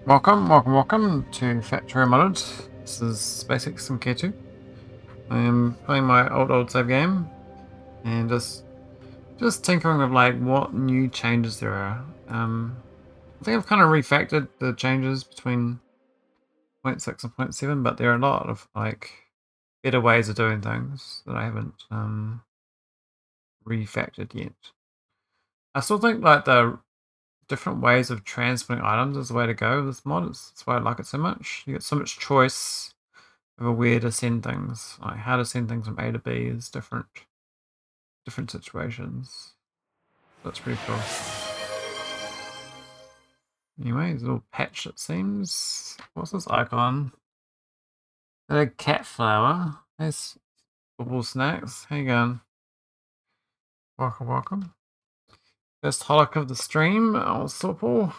Welcome to Factorio Modded. This is SpaceX some K2. I am playing my old save game and just tinkering with like what new changes there are. I think I've kind of refactored the changes between 0.6 and 0.7, but there are a lot of like better ways of doing things that I haven't refactored yet. I still think like the different ways of transferring items is the way to go with this mod. That's why I like it so much. You get so much choice over where to send things, like how to send things from A to B is different situations. That's pretty cool. Anyway, it's a little patch it seems. What's this icon? A cat flower. Nice football snacks. How you going? Welcome. First holic of the stream, old Supple.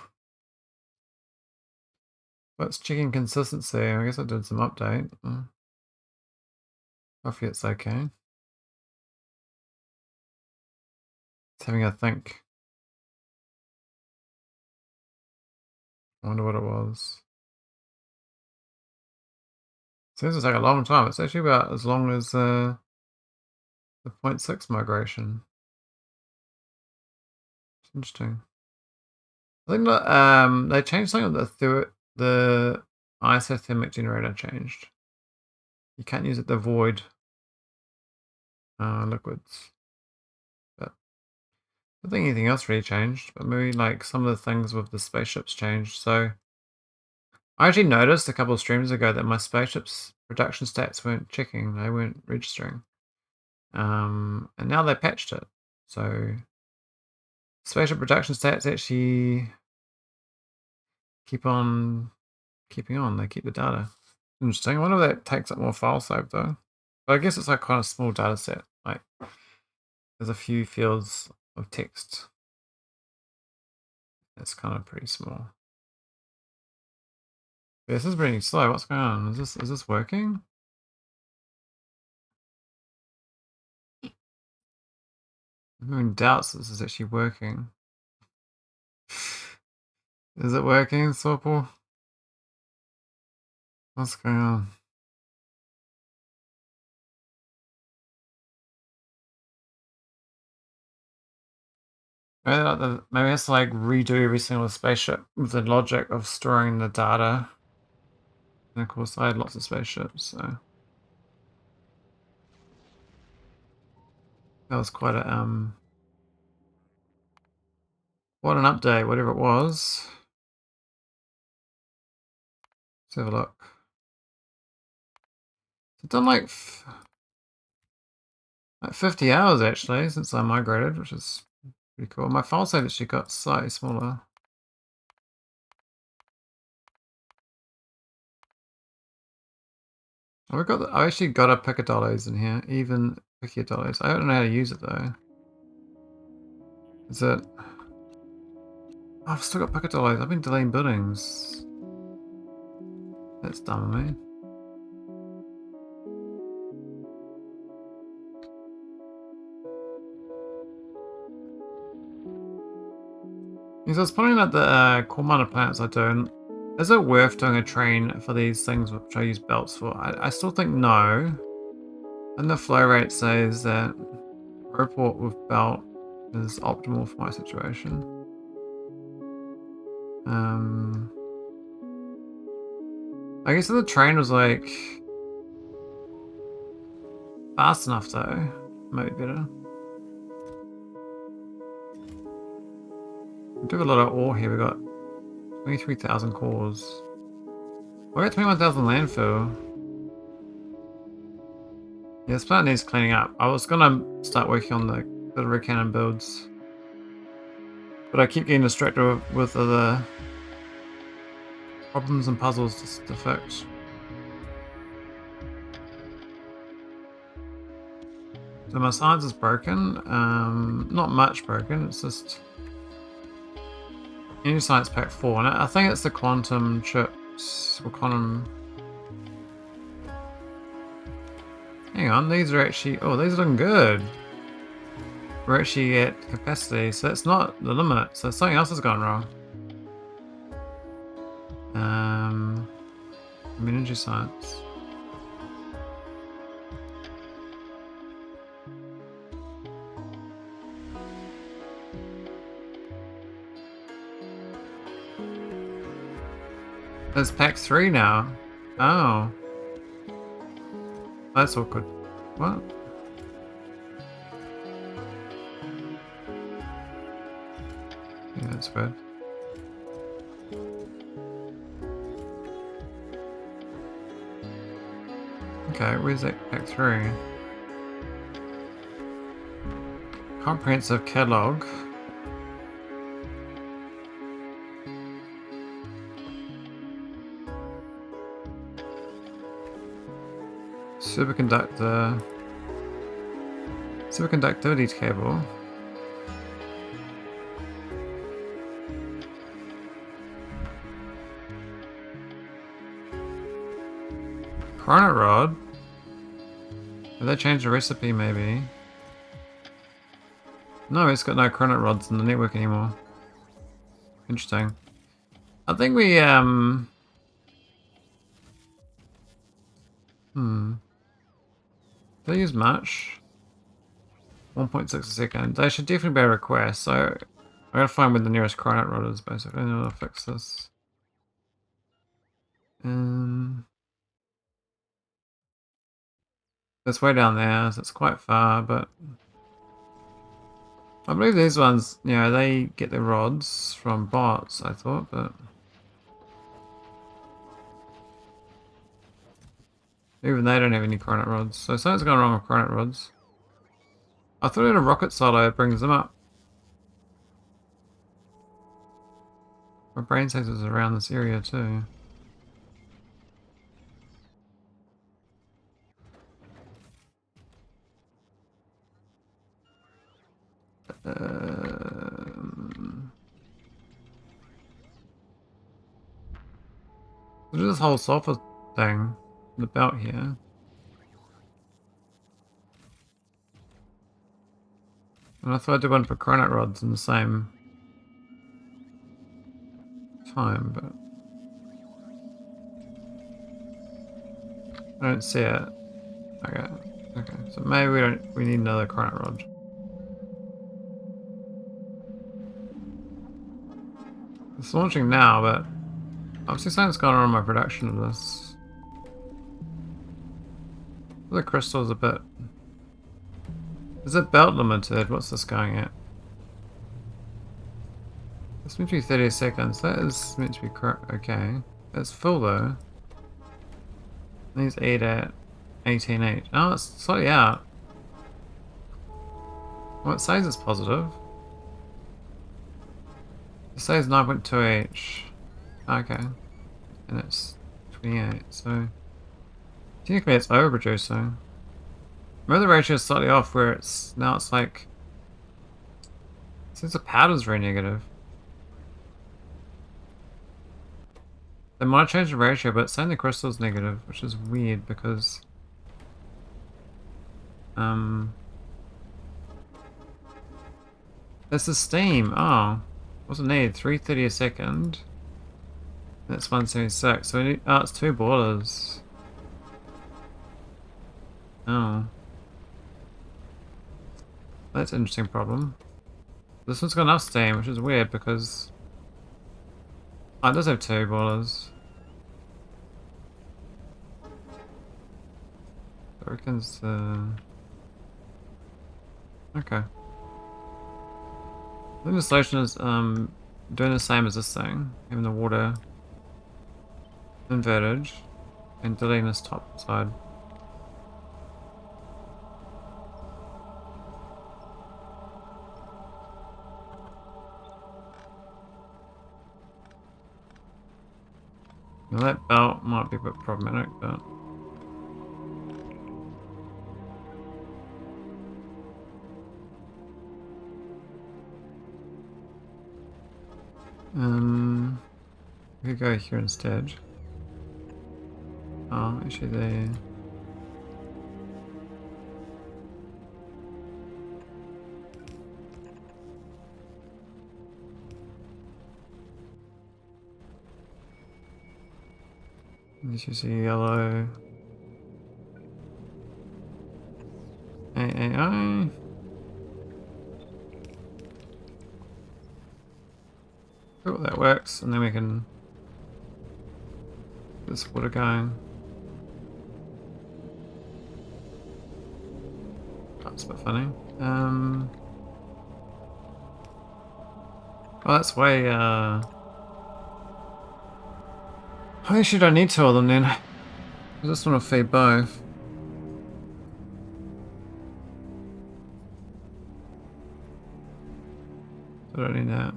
Let's checking consistency. I guess I did some update. Hopefully it's okay. It's having a think. I wonder what it was. Seems to take a long time. It's actually about as long as the 0.6 migration. It's interesting. I think that they changed something with the isothermic generator changed. You can't use it to void liquids. But I don't think anything else really changed, but maybe like some of the things with the spaceships changed. So I actually noticed a couple of streams ago that my spaceship's production stats weren't checking, they weren't registering. And now they patched it. So spaceship production stats actually keep on keeping on, they keep the data. Interesting. I wonder if that takes up more file save though. But I guess it's like quite a small data set. Like there's a few fields of text. It's kind of pretty small. Yeah, this is pretty slow. What's going on? Is this working? I'm having doubts this is actually working. Is it working, Swapple? What's going on? Maybe it has to like redo every single spaceship with the logic of storing the data. And of course I had lots of spaceships, so that was quite a what an update, whatever it was. Let's have a look. I've done like 50 hours actually since I migrated, which is pretty cool. My file save actually got slightly smaller. Oh, I actually got a Piccadollies in here, even Piccadollies. I don't know how to use it though. Is it? Oh, I've still got Piccadollies. I've been deleting buildings. That's dumb of me. Because I was pointing at the core minor planets I do. Is it worth doing a train for these things which I use belts for? I still think no. And the flow rate says that report with belt is optimal for my situation. I guess if the train was like fast enough though, might be better. We do have a lot of ore here. We got 23,000 cores. We got 21,000 landfill. Yeah, this planet needs cleaning up. I was gonna start working on the artillery cannon builds, but I keep getting distracted with other problems and puzzles to fix. So my science is broken. Not much broken. It's just New Science Pack 4, and I think it's the quantum chips or quantum. Hang on, these are actually. Oh, these are looking good. We're actually at capacity, so that's not the limit. So something else has gone wrong. Energy science. There's pack 3 now. Oh. That's awkward. What? Yeah, that's weird. Okay, where's that pack 3? Comprehensive catalog. Superconductivity cable. Cronite rod. Have they changed the recipe maybe? No, it's got no cronite rods in the network anymore. Interesting. I think we do they use much? 1.6 a second. They should definitely be a request, so I gotta find where the nearest cronite rod is basically in order to fix this. It's way down there, so it's quite far, but I believe these ones, you know, they get their rods from bots, I thought, but even they don't have any cronite rods, so something's gone wrong with cronite rods. I thought it had a rocket silo that brings them up. My brain says it's around this area too. There's this whole sulfur thing, the belt here. And I thought I did one for cronite rods in the same time, but I don't see it. Okay, so maybe we need another cronite rod. It's launching now, but obviously something's going on in my production of this. The crystal's a bit... Is it belt limited? What's this going at? It's meant to be 30 seconds. That is meant to be correct. Okay. It's full though. These 8 at 18.8. Oh, it's slightly out. Well, it says it's positive. It says 9.2H. Okay. And it's 28, so... Technically it's overproducing. Maybe the ratio is slightly off where it's... Now it's like... Since the powder's very negative. They might change the ratio, but it's saying the crystal's negative, which is weird because... This is steam. Oh. What's it need? 330 a second. That's 176. So we need... Oh, it's 2 boilers. Oh. That's an interesting problem. This one's got enough steam, which is weird because... Oh, it does have 2 boilers. I reckon it's... Okay. I think the solution is doing the same as this thing, having the water inverted and deleting this top side. Now that belt might be a bit problematic, but... we could go here instead. Oh, actually they... This is yellow. I. Cool, that works, and then we can get this water going. That's a bit funny. Oh, that's way, why should I need two of them then? I just want to feed both. I don't need that.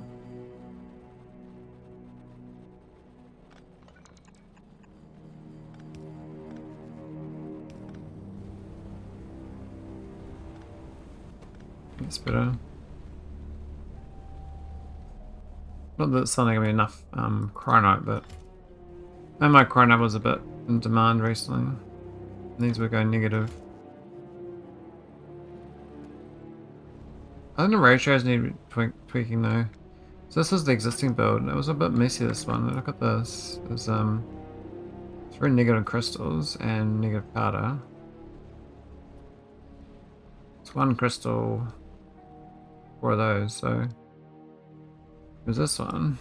That's better. Not that it's suddenly gonna be enough cronite, but and my cronite was a bit in demand recently. And these were going negative. I think the ratios need tweaking though. So this is the existing build. It was a bit messy, this one. Look at this. There's 3 negative crystals and negative powder. It's 1 crystal, 4 of those, so there's this one.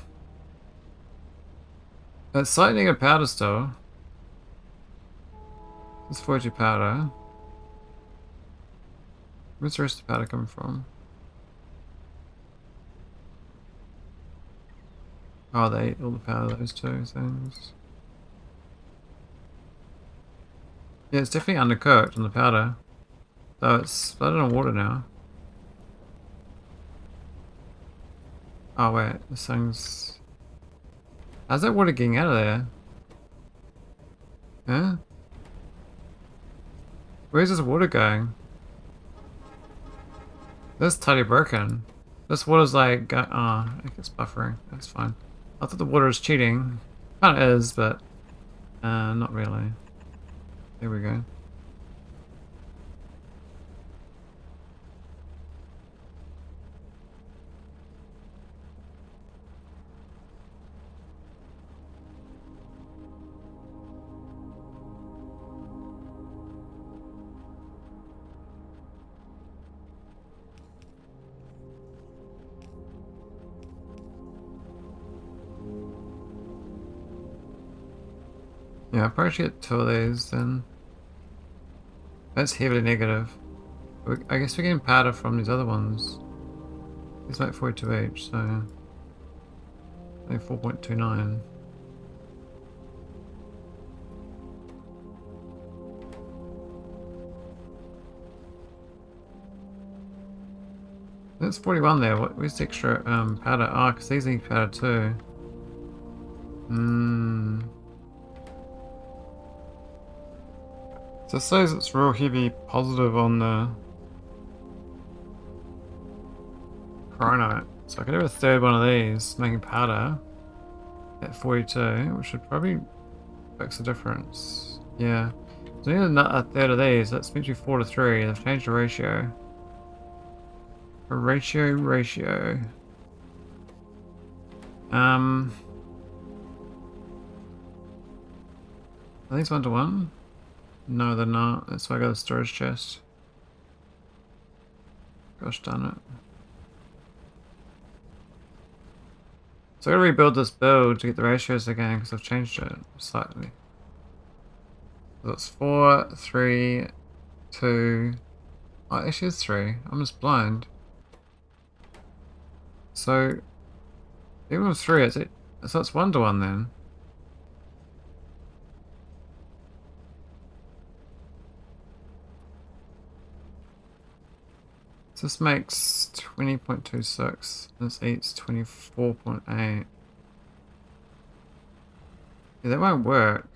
It's slightly negative powder still. This is 42 powder. Where's the rest of the powder coming from? Oh, they ate all the powder, those 2 things. Yeah, it's definitely undercooked on the powder. Though it's flooded in water now. Oh wait, this thing's... How's that water getting out of there? Huh? Where's this water going? This is totally broken. This water's like... oh, I think it's buffering. That's fine. I thought the water was cheating. Kinda is, but... not really. There we go. Yeah, I'll probably should get 2 of these then. That's heavily negative. I guess we're getting powder from these other ones. These make 42 each, so... only 4.29. That's 41 there. Where's the extra powder? Oh, because these need powder too. So it says it's real heavy positive on the cronite. So I could have a 3rd one of these making powder at 42, which should probably fix the difference. Yeah. So I need a 3rd of these. That's meant to be 4 to 3. They've changed the ratio. Ratio. Are these 1 to 1? No, they're not. That's why I got a storage chest. Gosh darn it. So I gotta rebuild this build to get the ratios again because I've changed it slightly. So it's 4, 3, 2. Oh, actually it's 3. I'm just blind. So even with 3, so it's 1 to 1 then. So this makes 20.26. This eats 24.8. Yeah, that won't work.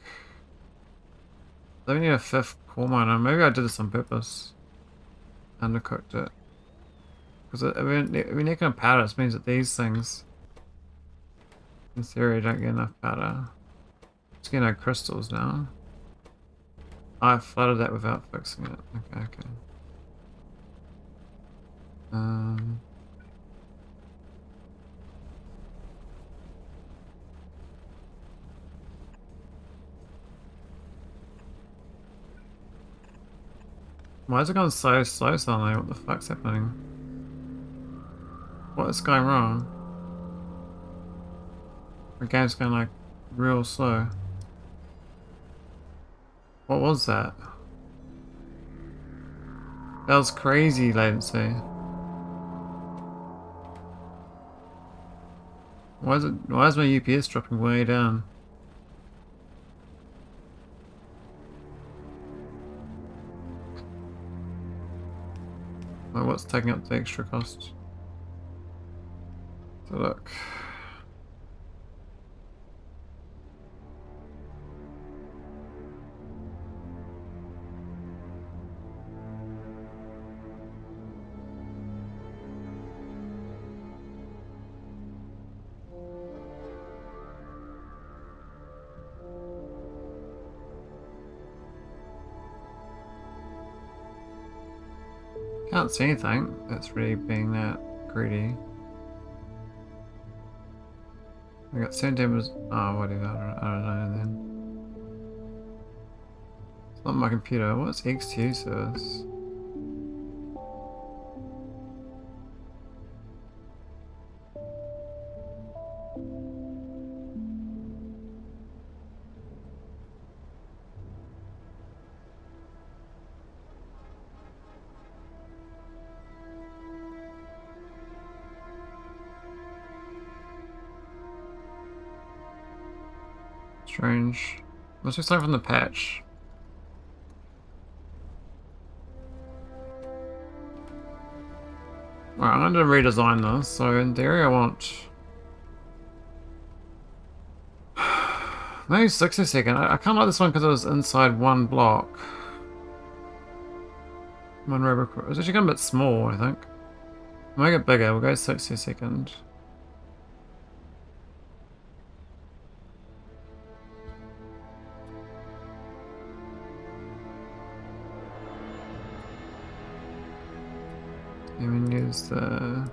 Let me need a 5th core miner. Maybe I did this on purpose. Undercooked it. Because if we're not going to powder, it means that these things, in theory, don't get enough powder. Just get no crystals now. I flooded that without fixing it. Okay. Why is it going so slow suddenly? What the fuck's happening? What is going wrong? The game's going like real slow. What was that? That was crazy latency. Why is my UPS dropping way down? Like what's taking up the extra cost? So look. Can't see anything that's really being that greedy. I got 17 was oh whatever, I don't know then. It's not my computer. What's X2 service? Strange. Let's just start from the patch. Alright, I'm going to redesign this. So in theory I want maybe 60 second. I can't like this one because it was inside one block. One robot. It's actually going a bit small, I think. Make it bigger. We'll go 60 second. And we use the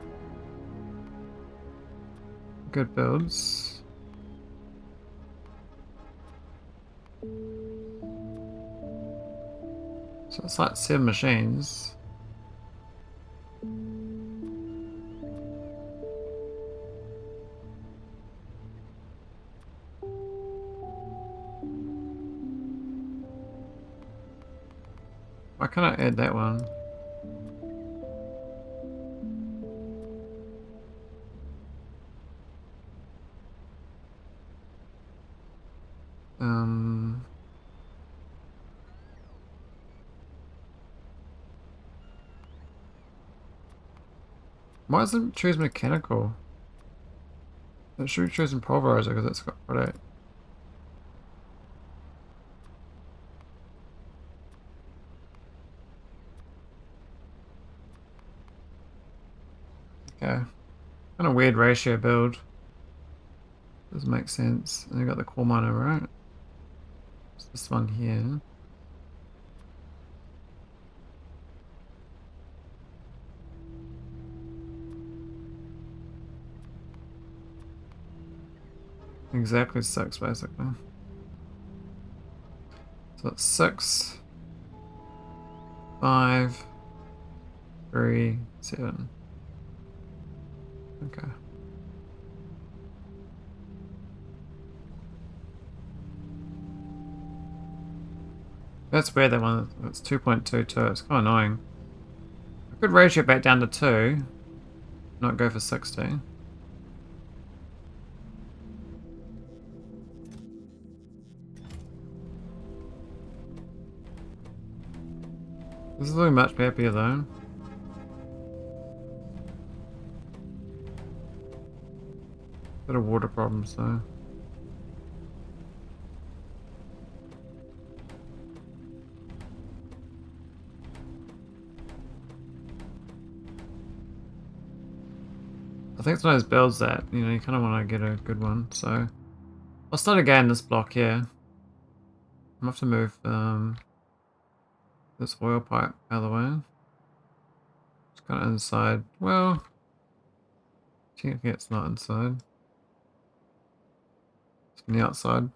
good builds. So it's like 7 machines. Why can't I add that one? Why doesn't it choose mechanical? It should be choosing pulverizer because it's got product. Okay. Kind of weird ratio build. Doesn't make sense. And you got the core miner, right? It's this one here. Exactly 6 basically. So it's 6, 5, 3, 7. Okay. That's weird, that one. It's 2.22. It's kind of annoying. I could ratio it back down to 2, not go for 60. This is looking much happier though. Bit of water problems though. I think it's one of those builds that, you know, you kind of want to get a good one, so... I'll start again this block here. I'm gonna have to move this oil pipe out of the way. It's kind of inside. Well, technically it's not inside. It's on the outside.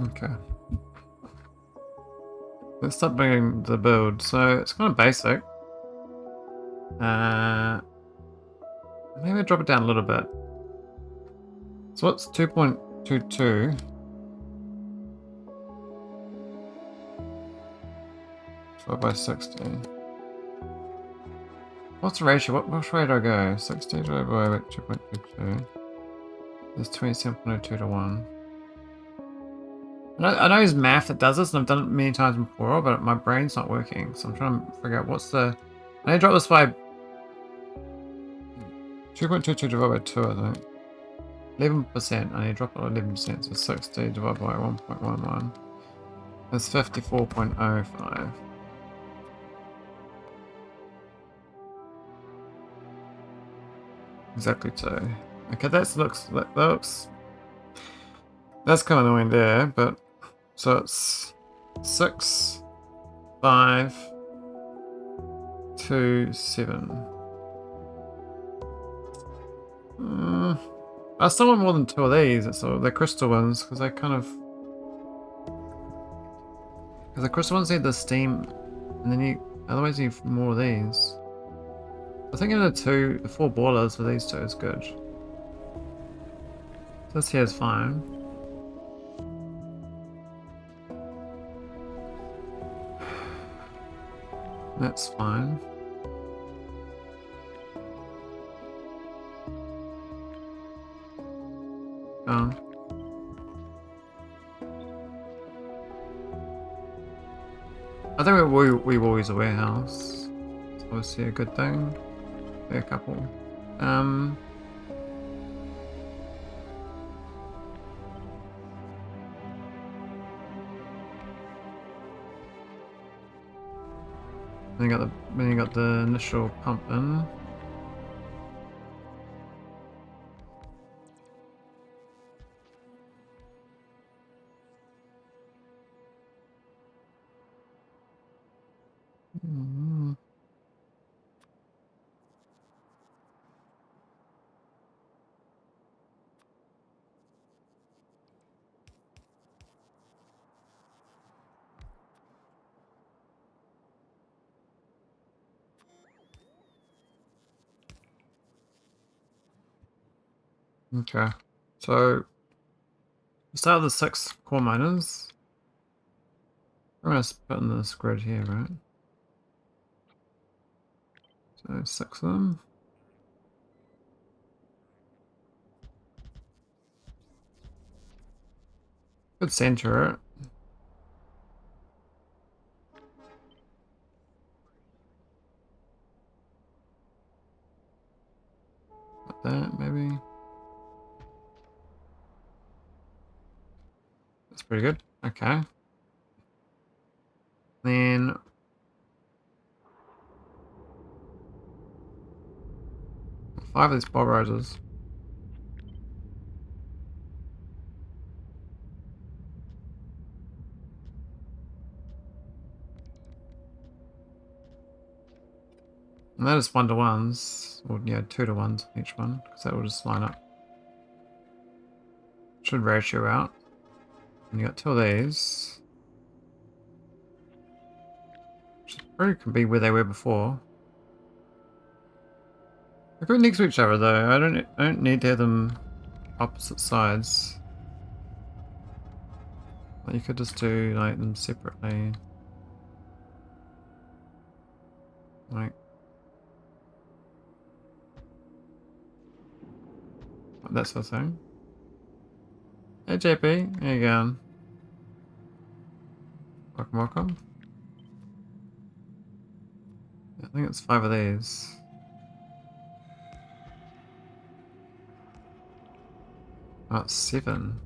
Okay. Let's start bringing the build. So it's kind of basic. Maybe drop it down a little bit. So what's 2.22? By 60. What's the ratio? Which way do I go? 60 divided by 2.22. There's 27.02 to 1. I know there's math that does this, and I've done it many times before, but my brain's not working. So I'm trying to figure out what's the... I need to drop this by 2.22 divided by 2, I think. 11%. I need to drop it by 11%. So 60 divided by 1.11. That's 54.05. Exactly 2. Okay, that looks... That's kind of annoying there, but... So it's 6, 5, 2, 7. I still want more than 2 of these. It's the crystal ones, because they kind of... Because the crystal ones need the steam, and then you... Otherwise you need more of these. I think the 4 boilers for these 2 is good. This here is fine. That's fine. Oh. I think we will use a warehouse. It's obviously a good thing. A couple. I then you got the initial pump in. Okay, so start with the 6 core miners. I'm gonna put in this grid here, right? So 6 of them. Could center it. Like that, maybe. That's pretty good. Okay. Then five of these bob roses. And that is 1-to-1s, or yeah, 2-to-1s each one, because that will just line up. Should ratio out. And you got 2 of these. Which probably could be where they were before. They're good next to each other though. I don't need to have them opposite sides. Like you could just do like them separately. Like that sort of thing. Hey JP, how you going? Welcome, welcome. I think it's 5 of these. Oh, it's 7.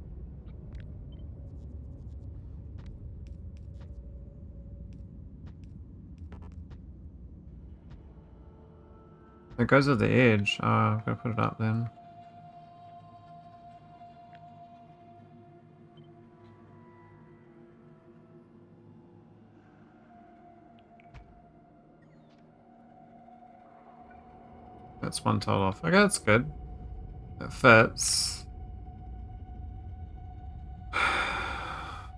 It goes with the edge. Oh, I've got to put it up then. That's 1 tile off. Okay, that's good. It fits.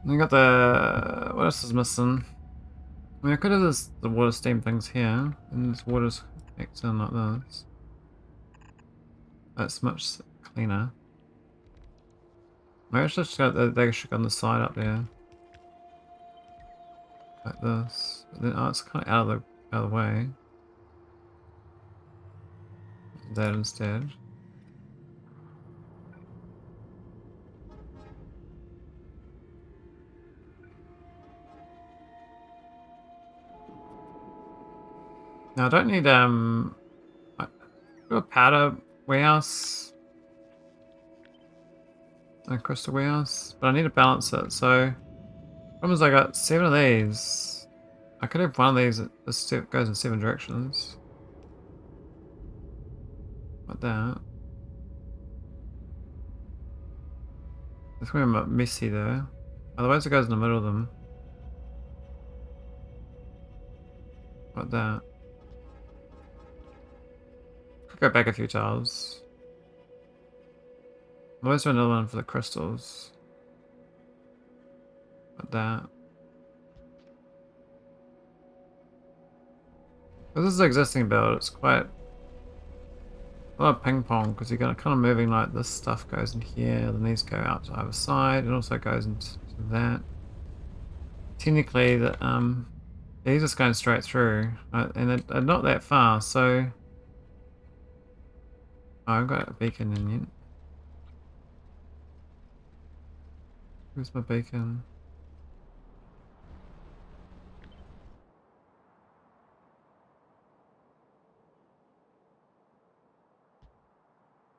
We got the... What else is missing? I mean, I could have the water steam things here, and this water's connected in like this. That's much cleaner. Maybe I should just go, they should go on the side up there. Like this. But then, oh, it's kind of out of the way. That instead. Now I don't need a powder warehouse, a crystal warehouse, but I need to balance it. So problem is I got 7 of these. I could have one of these that this goes in 7 directions. Like that. It's going to be messy though. Otherwise it goes in the middle of them. Like that. Could go back a few tiles. Otherwise do another one for the crystals. Like that. This is the existing build. It's quite a lot of ping pong because you're kind of moving like this stuff goes in here, then these go out to either side, and also goes into that. Technically, these just going straight through, and they're not that far. So, oh, I've got a beacon in yet. Where's my beacon?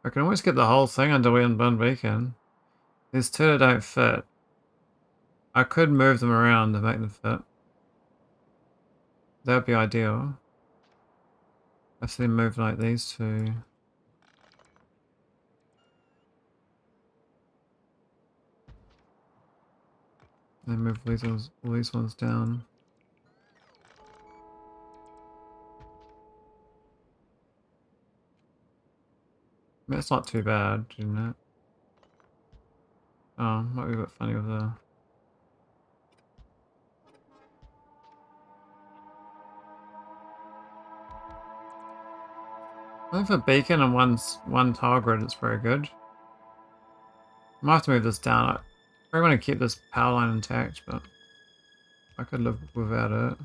I can always get the whole thing under one beacon. There's 2 that don't fit. I could move them around to make them fit. That would be ideal. I've seen them move like these 2. Then move all these ones down. I mean, it's not too bad, isn't it? Oh, might be a bit funny with the... I think for beacon and one tile grid, it's very good. I might have to move this down. I probably want to keep this power line intact, but I could live without it.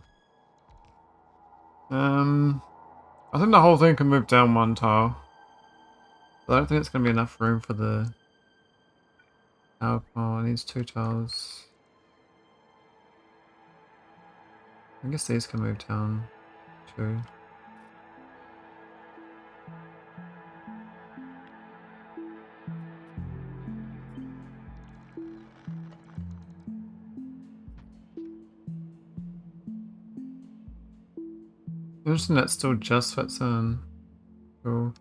I think the whole thing can move down 1 tile. But I don't think it's going to be enough room for the power pole. It needs 2 tiles. I guess these can move down too. Interesting that still just fits in. Cool.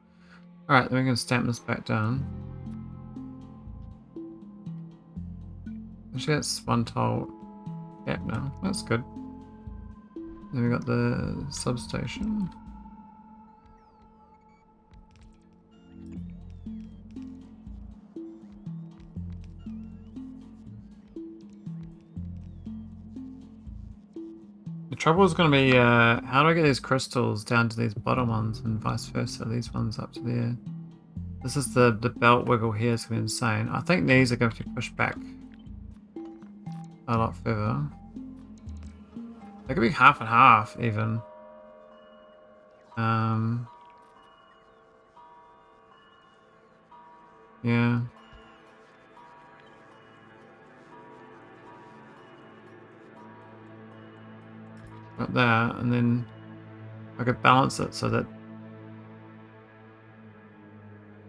Alright, then we can stamp this back down. Actually, that's 1 tile gap now. That's good. Then we got the substation. The trouble is going to be how do I get these crystals down to these bottom ones and vice versa, these ones up to there. This is the belt wiggle here is going to be insane. I think these are going to be pushed back a lot further. They could be half and half even. Yeah. Like that, and then I could balance it so that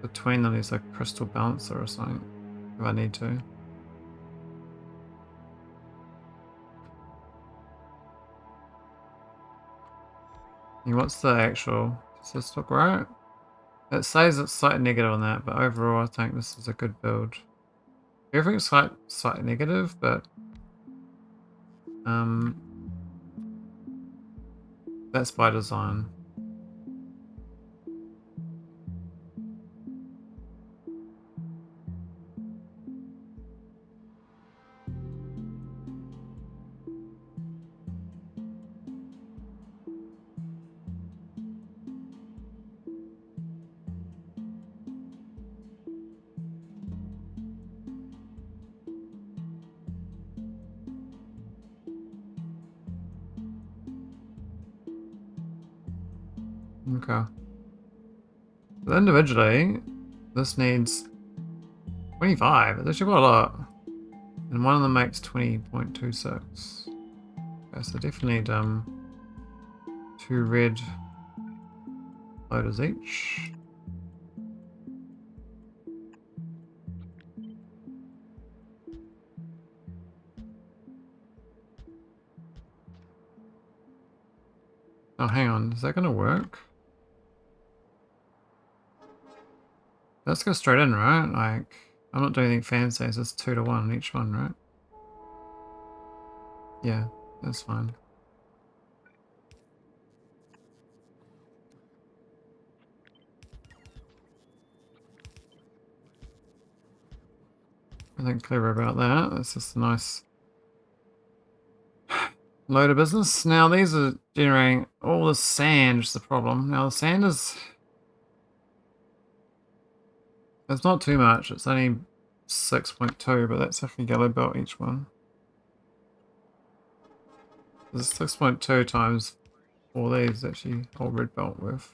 between them there's a crystal balancer or something, if I need to. And what's the actual, does this look right? It says it's slightly negative on that, but overall I think this is a good build. Everything's slightly negative, but that's by design. Okay. But individually, this needs 25. It's actually quite a lot. And one of them makes 20.26. Okay, so definitely need 2 red loaders each. Oh, hang on. Is that going to work? Let's go straight in, right? Like, I'm not doing anything fancy. It's just 2 to 1 on each one, right? Yeah, that's fine. Nothing clever about that. That's just a nice load of business. Now, these are generating all the sand, which is the problem. Now, the sand is... It's not too much. It's only 6.2, but that's actually yellow belt each one. There's 6.2 times all these actually all red belt with.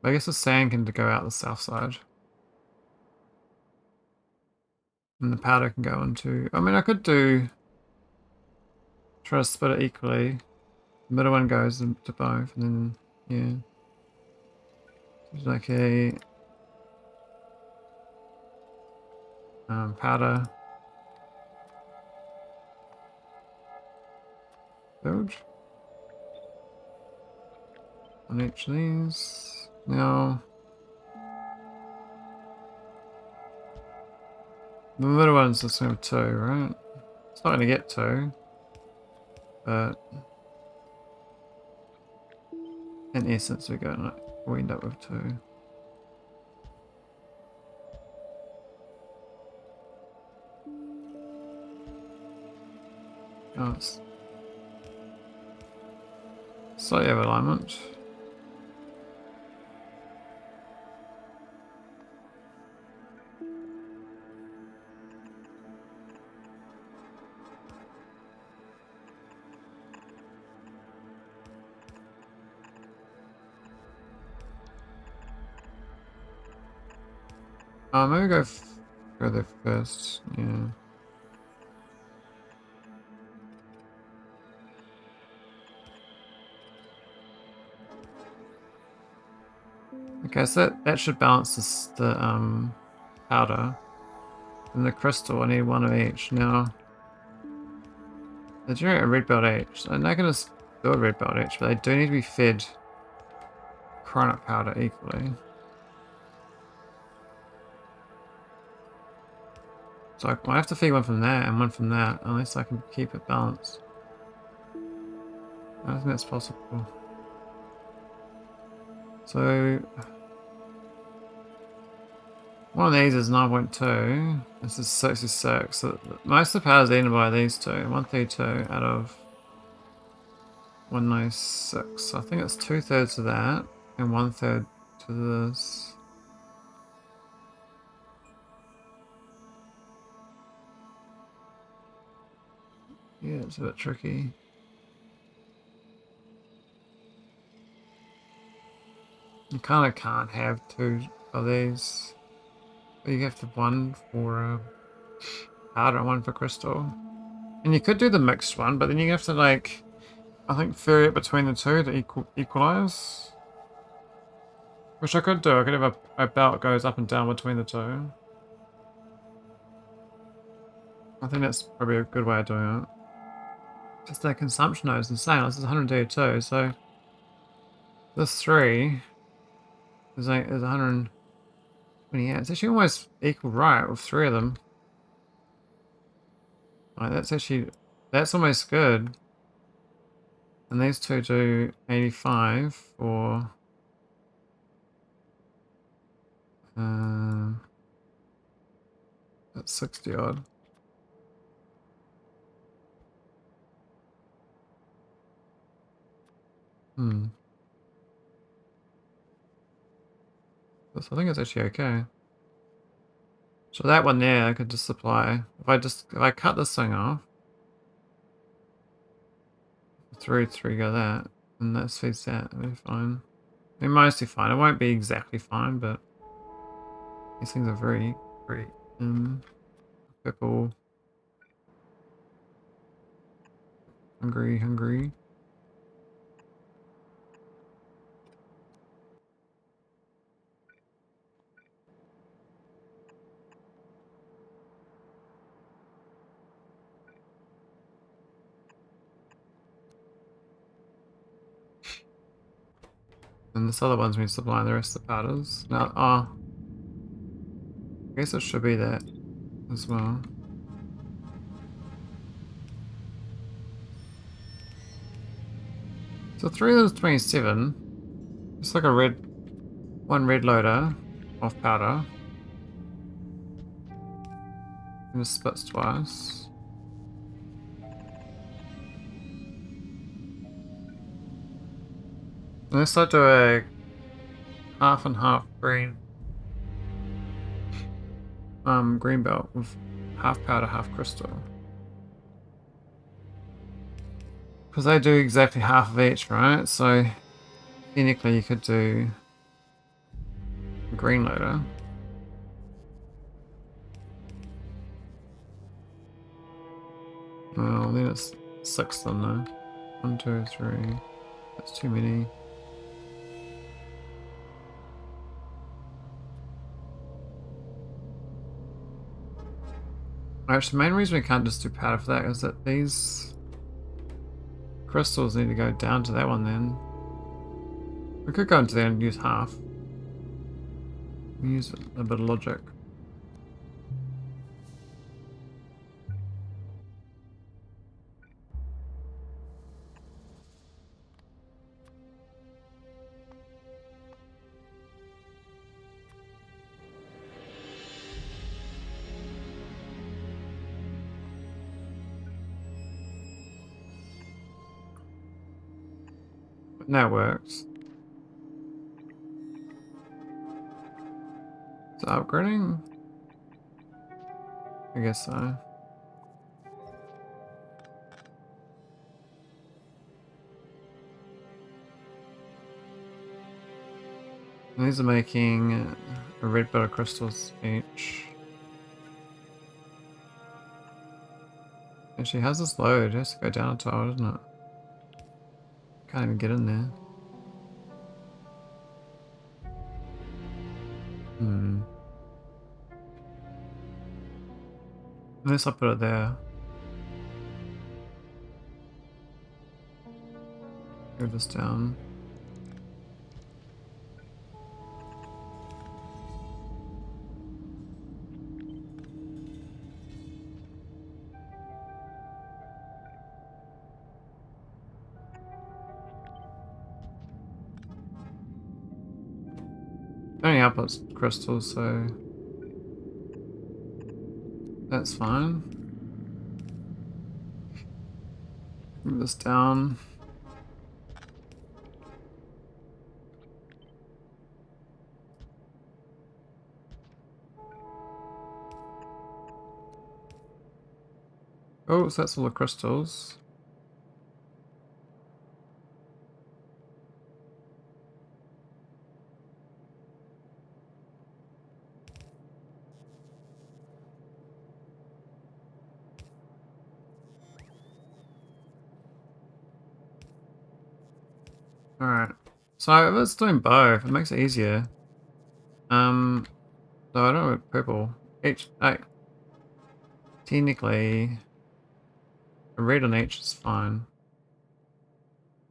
I guess the sand can go out the south side. And the powder can go into... I mean, I could do... Try to split it equally. The middle one goes into both, and then, yeah. There's like a... powder... build. On each of these. Now... The middle one's just going to have 2, right? It's not going to get 2. But... in essence, we end up with 2. Oh, it's slightly over alignment. Maybe go there first. Yeah. Okay, so that should balance the powder. And the crystal, I need 1 of each. Now, they generate a red belt each. I'm not going to build red belt each, but they do need to be fed cronite powder equally. So I might have to feed one from that and one from that, unless I can keep it balanced. I don't think that's possible. So, one of these is 9.2. This is 66. So most of the power is eaten by these two. 132 out of 196. So I think it's 2/3 of that and 1/3 to this. Yeah, it's a bit tricky. You kind of can't have 2 of these. But you have to have 1 for powder and 1 for crystal. And you could do the mixed one, but then you have to like, I think vary it between the 2 to equalize. Which I could do. I could have a belt that goes up and down between the 2. I think that's probably a good way of doing it. Just the consumption though is insane. This is 132, so this 3 is 128. It's actually almost equal right with 3 of them. Like that's almost good. And these 2 do 85 for that's 60 odd. So I think it's actually okay. So that one there I could just supply. If I cut this thing off, 3 go that. And that feeds that. It'll be fine. I mean, mostly fine. It won't be exactly fine, but these things are very, very purple. Hungry. And this other one's been supplying the rest of the powders. Now, I guess it should be that as well. So 3 of those 27. It's like one red loader of powder. And it splits twice. Unless I do a half and half green green belt with half powder, half crystal. Because they do exactly half of each, right? So technically you could do a green loader. Well, then it's 6 then though. 1, 2, 3. That's too many. Actually, the main reason we can't just do powder for that is that these crystals need to go down to that one then. We could go into there and use half. Use a bit of logic. But now it works. So upgrading? I guess so. And these are making a red bit of crystals each. Actually, how's this load? It has to go down a tile, doesn't it? Can't even get in there. Unless I put it there. Move this down. Only outputs crystals, so that's fine. Move this down. Oh, so that's all the crystals. Alright. So if it's doing both, it makes it easier. So I don't know purple. Technically a red on each is fine.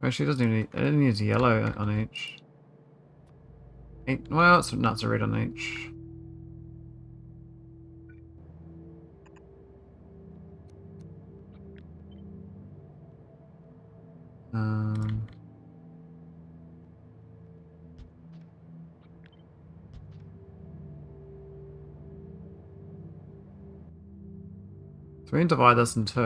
Actually, it doesn't even need, it needs yellow on each. Well, it's nuts a red on each. So we can divide this in two.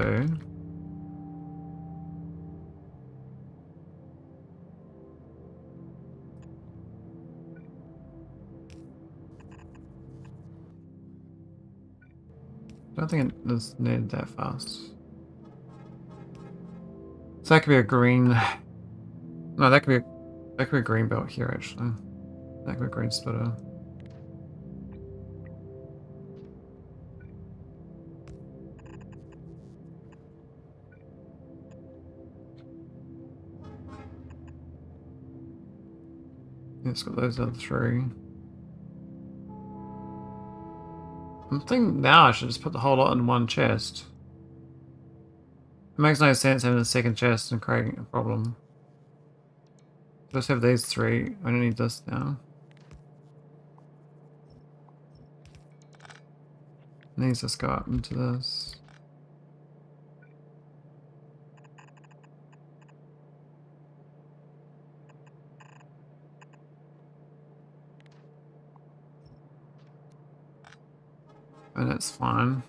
I don't think it is needed that fast. So that could be a green No, that could be a green belt here actually. That could be a green splitter. It's got those other three. I'm thinking now I should just put the whole lot in one chest. It makes no sense having a second chest and creating a problem. Just have these three. I don't need this now. And these just go up into this. And that's fine.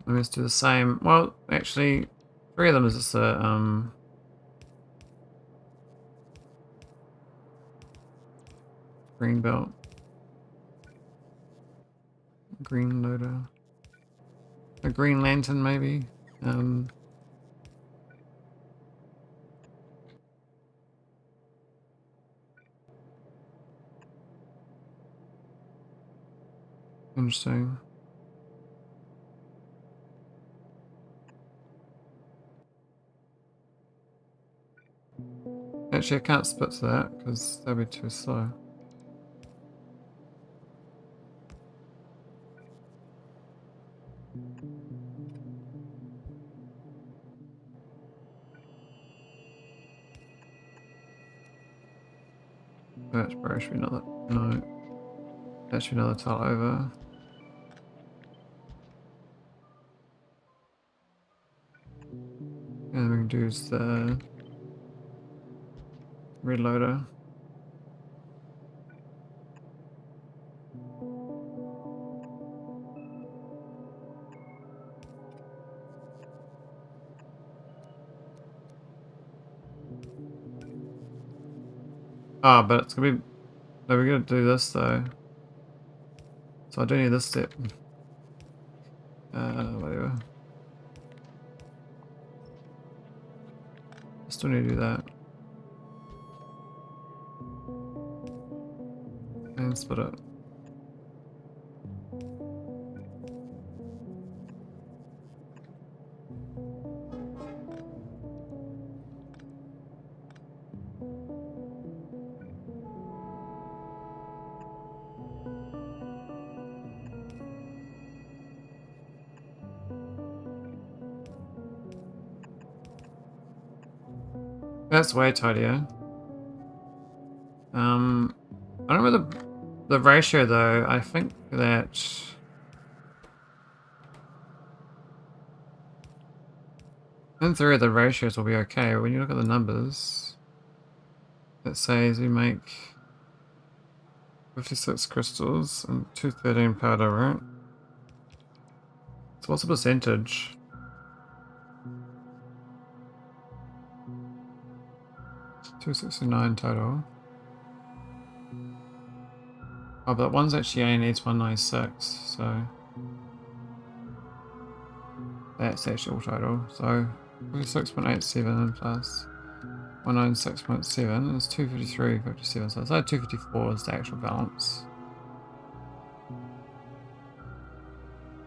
Let me just do the same. Well, actually, three of them is just a green belt, green loader, a green lantern maybe. Interesting. Actually, I can't split to that because that'd be too slow. That probably should be another. No, that should be another tile over. And we can do is the red loader. Ah, but it's gonna be. No, we're gonna do this though. So I do need this step. Whatever. I still need to do that. And split it. That's way tidier. I don't know the ratio though. I think that in theory the ratios will be okay. When you look at the numbers, it says we make 56 crystals and 213 powder, right? So what's the percentage? 269 total. Oh, but one's actually only needs 196, so that's actually all total. So 56.87 plus 196.7 is 253.57, so it's like 254 is the actual balance.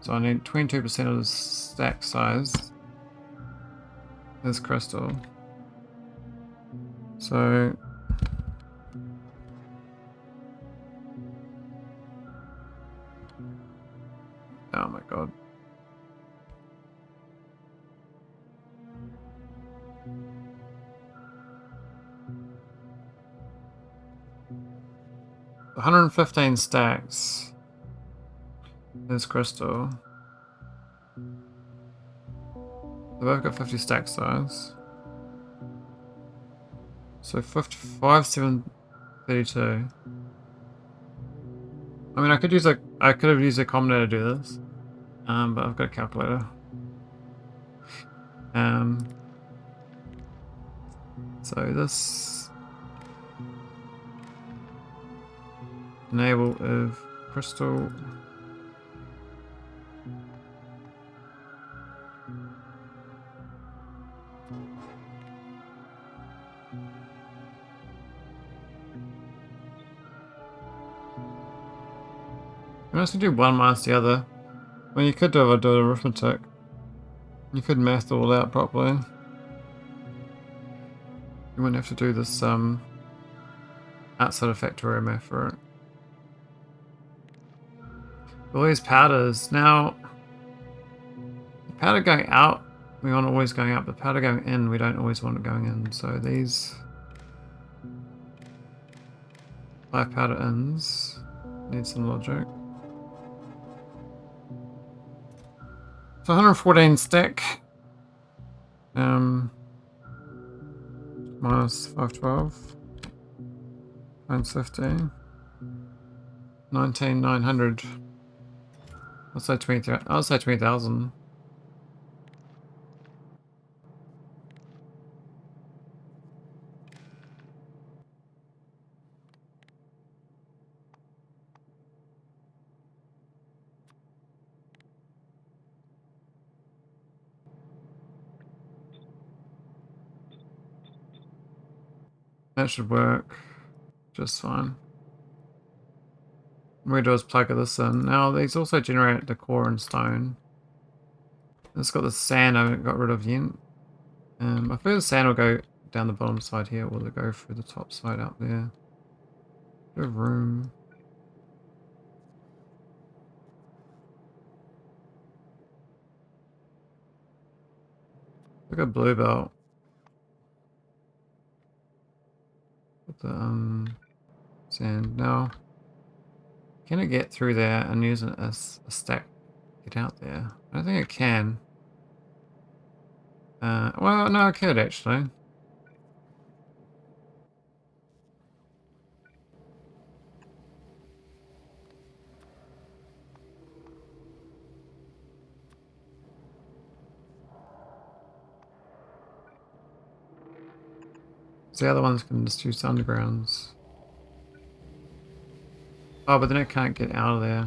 So I need 22% of the stack size is crystal. So oh my god. The 115 stacks is crystal. They've both got 50 stack size. So 55, 732. I mean, I could have used a combinator to do this, but I've got a calculator. So this enable of crystal. I also do one minus the other. Well, you could do arithmetic. You could math it all out properly. You wouldn't have to do this outside of Factorio math for it. All these powders. Now, the powder going out, we want always going out, but powder going in, we don't always want it going in. So these 5 powder ins need some logic. So 114 stack. Minus 512. Times 50. 19,900. I'll say 20,000. I'll say 20,000. That should work just fine. What we do is plug this in. Now these also generate the core and stone. It's got the sand I haven't got rid of yet. I feel the sand will go down the bottom side here, or will it go through the top side out there? Bit of room. Look at blue belt. With the sand. Now, can it get through there and use a stack to get out there? I don't think it can. Well, no, it could actually. So the other ones can just use undergrounds. Oh, but then it can't get out of there.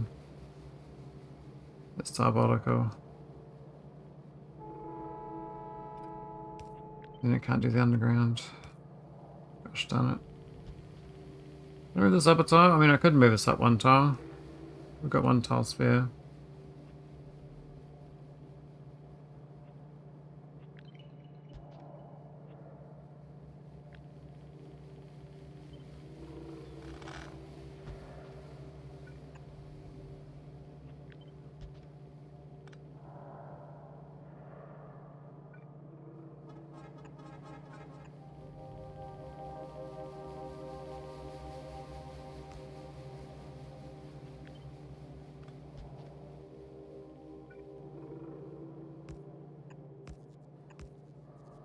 That's diabolical. Then it can't do the underground. Gosh darn it. Move this up a tile? I mean, I could move this up one tile. We've got one tile spare.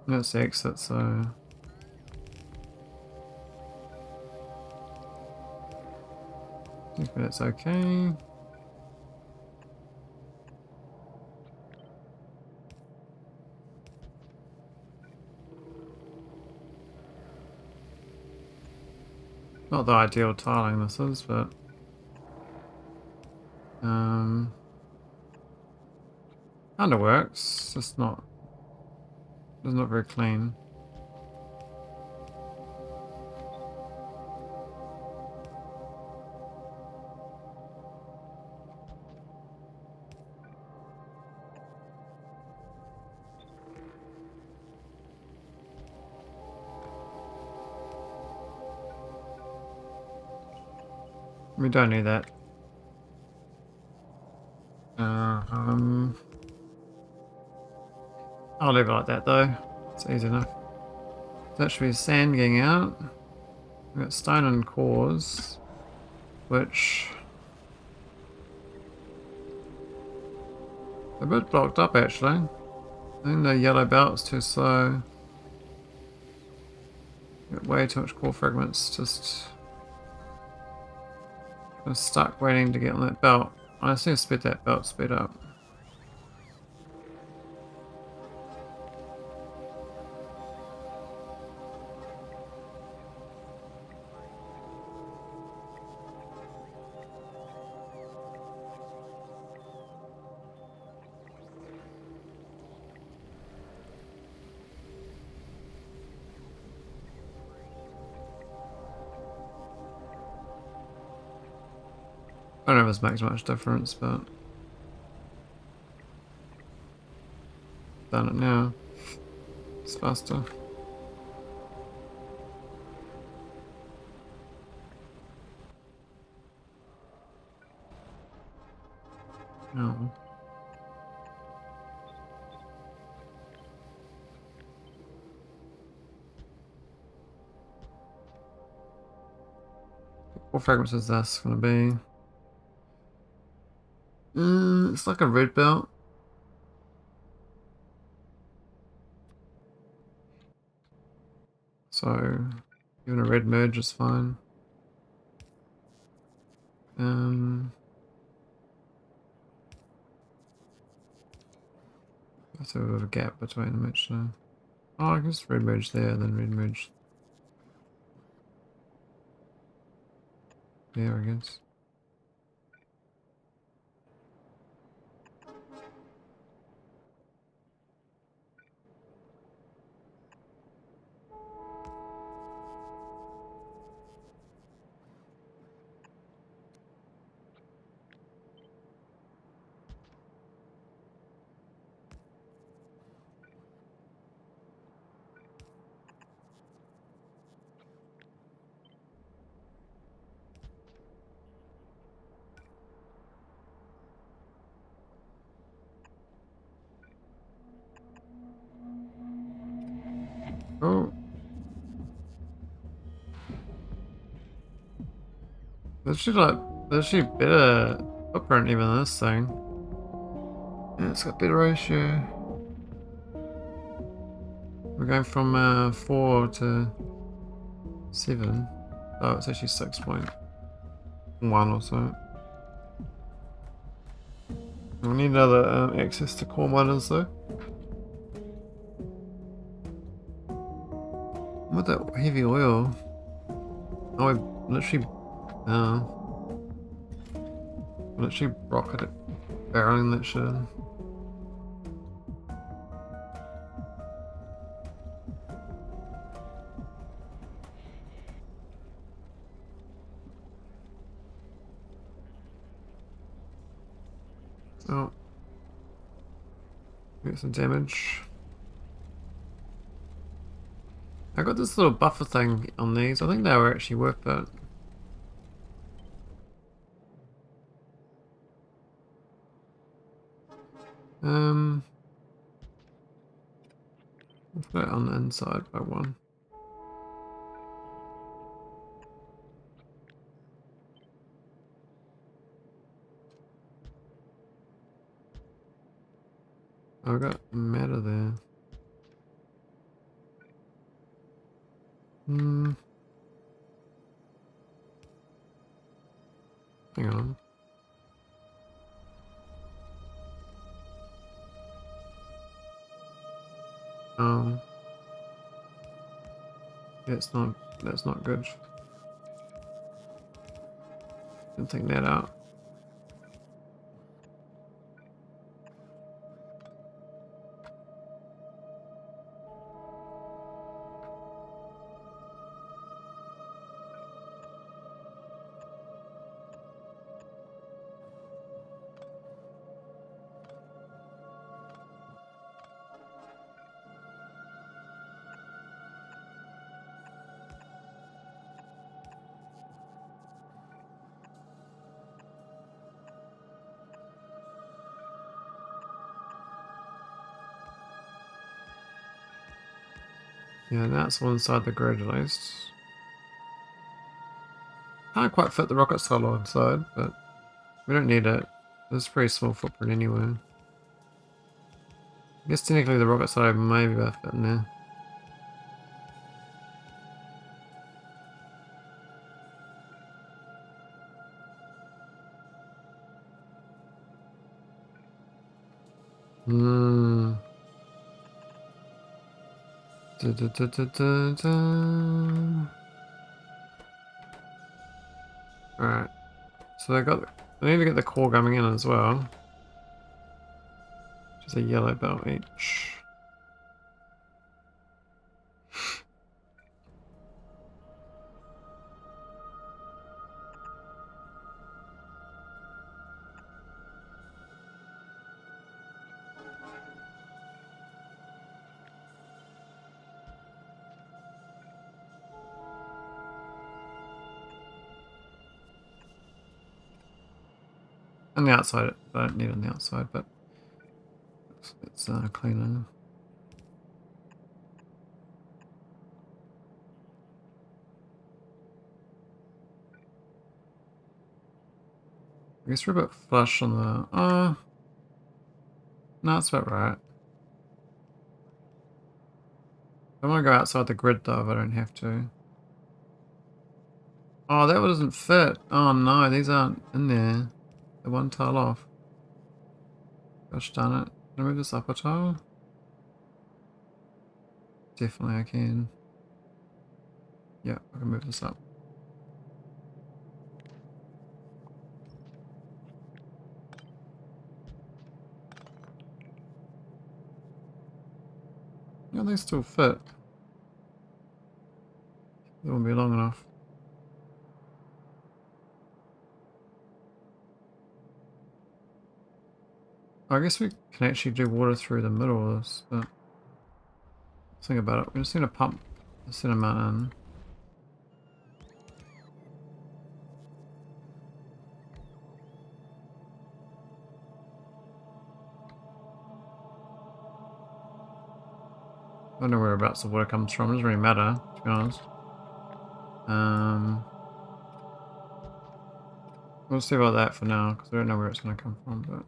That's the exit, so... I think that's okay. Not the ideal tiling this is, but... Kinda works, just not... It's not very clean. We don't need that. I'll leave it like that though. It's easy enough. That should be sand getting out. We've got stone and cores, which are a bit blocked up actually. I think the yellow belt's too slow. Got way too much core fragments, just stuck waiting to get on that belt. I just need to speed that belt speed up. I don't know if this makes much difference, but done it now. It's faster. Oh. What fragrance is this gonna be? It's like a red belt. So even a red merge is fine. That's a bit of a gap between them actually. Oh, I guess red merge there, then red merge there, I guess. Oh, there's actually better footprint even than this thing. Yeah, it's got better ratio. We're going from 4 to 7. Oh, it's actually 6.1 or so. We need another access to core miners though. What that heavy oil? Oh, we literally, uh, literally rocketed barreling that shit. Oh, get some damage. I got this little buffer thing on these. I think they were actually worth it. We'll put it on the inside by 1. Oh, I got matter there. Hang on. Yeah, that's not good. Didn't think that out. Yeah, now it's all inside the grid at least. Can't quite fit the rocket silo inside, but we don't need it. It's a pretty small footprint anyway. I guess technically the rocket silo may be worth it now. Da, da, da, da, da, da. Alright. So they need to get the core coming in as well. Just a yellow belt each. On the outside, I don't need it on the outside, but it's cleaner. I guess we're a bit flush on the... no, it's about right. I want to go outside the grid though, if I don't have to. Oh, that one doesn't fit. Oh no, these aren't in there. The one tile off. Gosh darn it. Can I move this upper tile? Definitely I can. Yeah, I can move this up. Yeah, they still fit. They won't be long enough. I guess we can actually do water through the middle of this, but think about it. We're just going to pump a certain amount in. I don't know whereabouts the water comes from. It doesn't really matter, to be honest. We'll see about that for now, because I don't know where it's going to come from, but...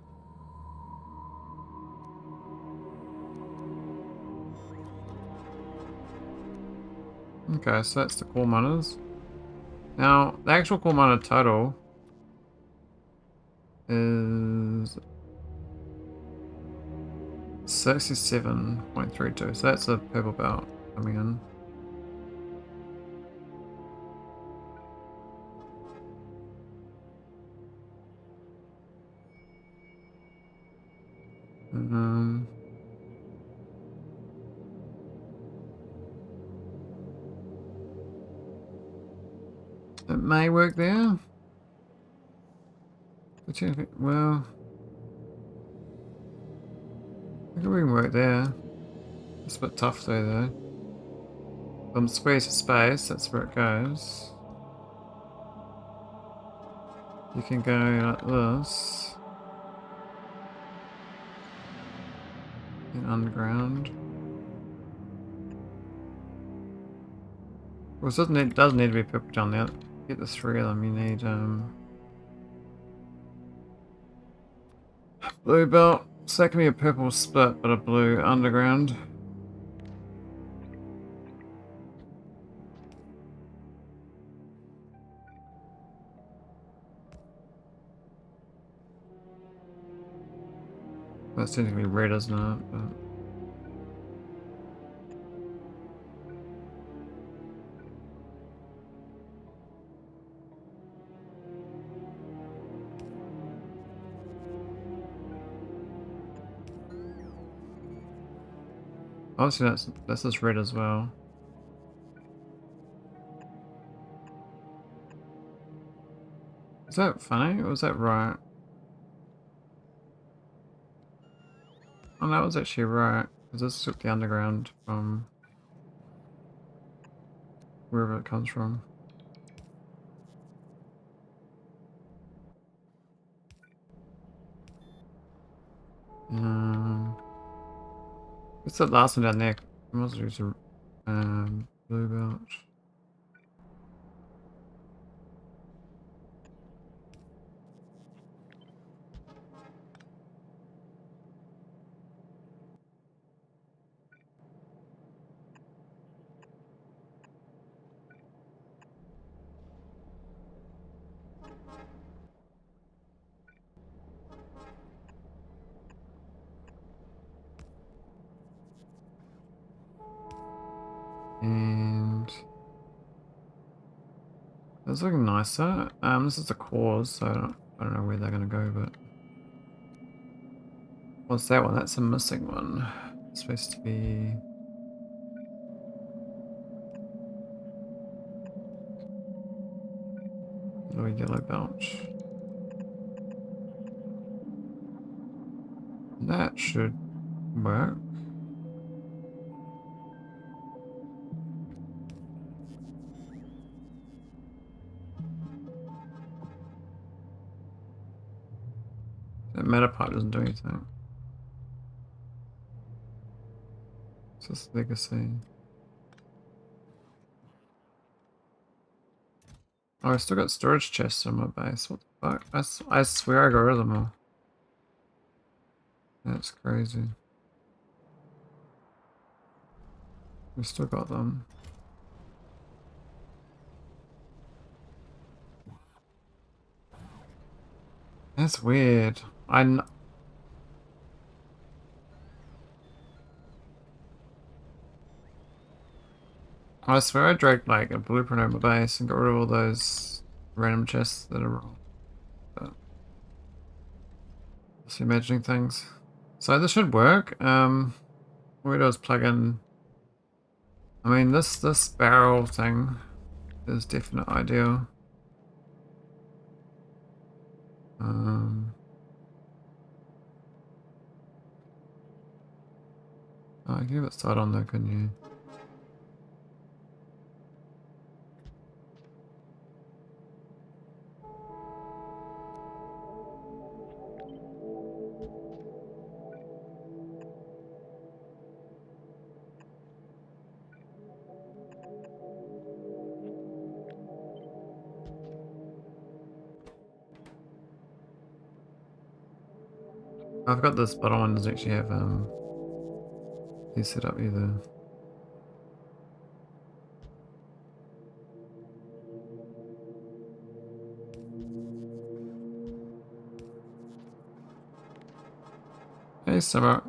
Okay, so that's the core miners. Now, the actual core miner total is 67.32, so that's a purple belt coming in. It may work there. Well, I think we can work there. It's a bit tough though. From square to space, that's where it goes. You can go like this. And underground. Well, it doesn't need to be purple down there. Get the three of them, you need blue belt. So that can be a purple split, but a blue underground. That's technically red, isn't it? But... obviously that's just red as well. Is that funny or was that right? Oh, that was actually right. Because this took the underground from wherever it comes from. What's that last one down there? I must use a blue belt. And that's looking nicer. This is the cores, so I don't know where they're gonna go, but what's that one? That's a missing one. It's supposed to be blue yellow belt. That should work. That meta pipe doesn't do anything. It's just legacy. Oh, I still got storage chests on my base. What the fuck? I swear I got rid of them all. That's crazy. We still got them. That's weird. I swear I dragged like a blueprint over my base and got rid of all those random chests that are wrong. But just imagining things. So this should work. What we do is plug in. I mean, this barrel thing is definitely ideal. Oh, you can have it start on there, couldn't you? I've got this bottom one doesn't actually have these set up either. Hey Summer.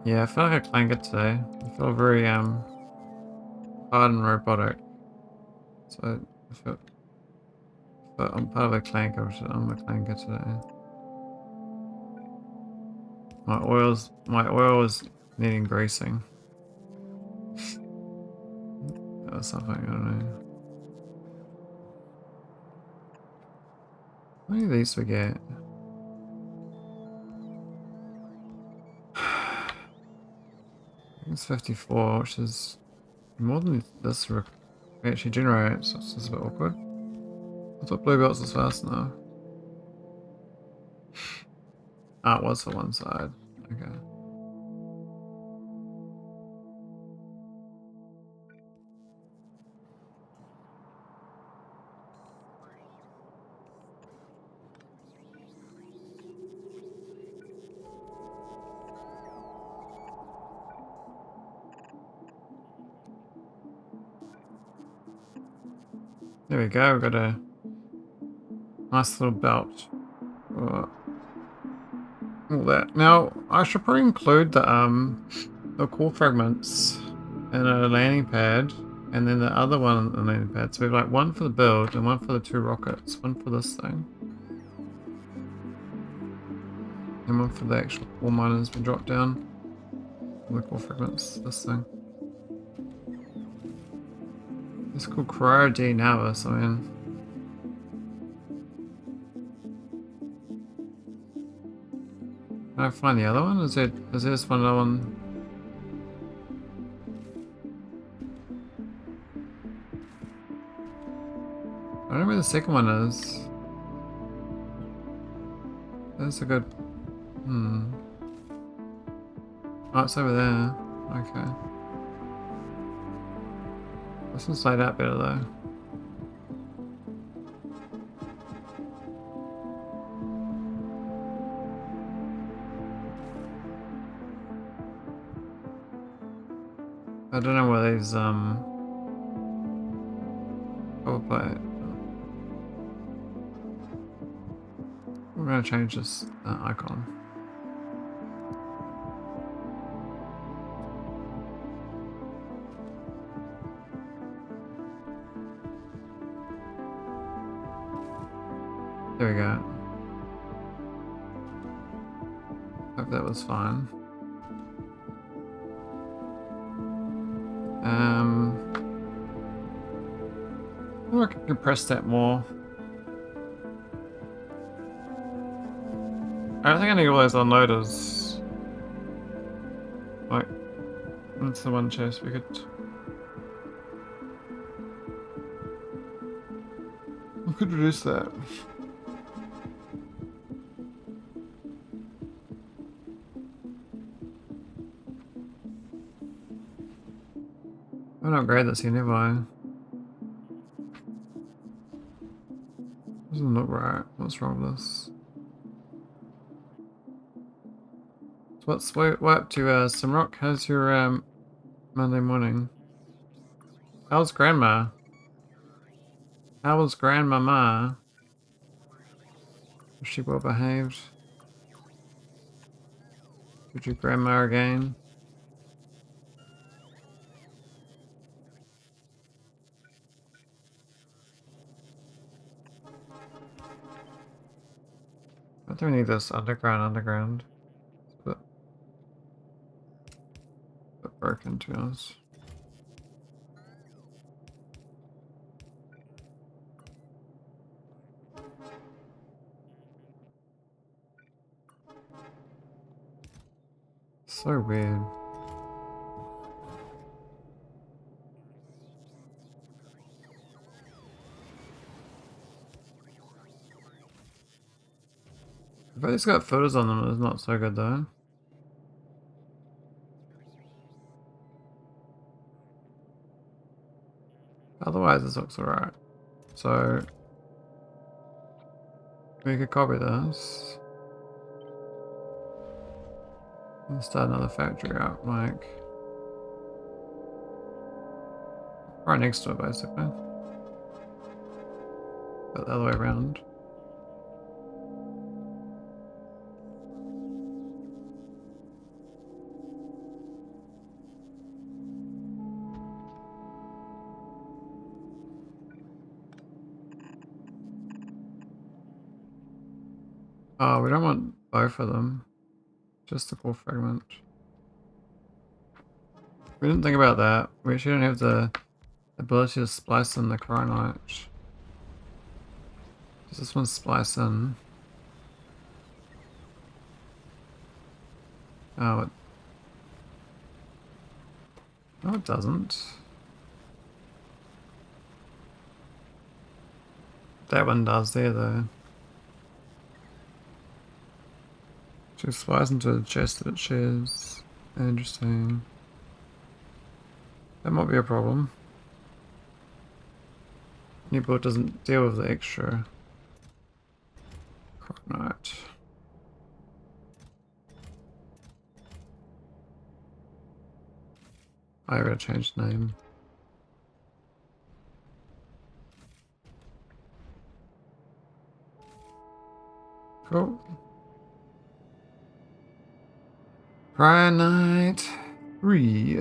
Yeah, I feel like I clank it today. I feel very hard and robotic. So I feel but I'm part of a clanker, so I'm a clanker today. My oil is needing greasing. Or something, I don't know. How many of these we get? It's 54, which is more than this actually generates, so it's just a bit awkward. I thought blue belts was fast enough. Ah, it was for one side. Okay. There we go, we've got a nice little belt. All that. Now, I should probably include the core fragments in a landing pad, and then the other one on the landing pad. So we have like one for the build and one for the 2 rockets, one for this thing. And one for the actual core miners we drop down. The core fragments, this thing. It's called Krastorio nauvis, I mean. Can I find the other one? Is there this one, other one? I don't know where the second one is. That's a good... Oh, it's over there. Okay. This one's laid out better though. I don't know where these overplay. We're gonna change this icon. There we go. Hope that was fine. I can compress that more. I don't think I need all those unloaders. Like, that's the one chest we could reduce that. I haven't upgraded this yet, have I? Doesn't look right. What's wrong with this? So what up to, Simrock? How's your, Monday morning? How's Grandma? How was Grandmama? Was she well behaved? Did you Grandma again? I don't need this underground. It's a bit broken to us. So weird. If it's got photos on them, it's not so good though. Otherwise, this looks alright. So, we could copy this. And start another factory out, like, right next to it, basically. But the other way around. Oh, we don't want both of them. Just the core fragment. We didn't think about that. We actually don't have the ability to splice in the cronite. Does this one splice in? Oh, no, it doesn't. That one does there, though. Just splice into the chest that it shares. Interesting. That might be a problem. New build doesn't deal with the extra cronite. I gotta change the name. Cool. Cryonite 3.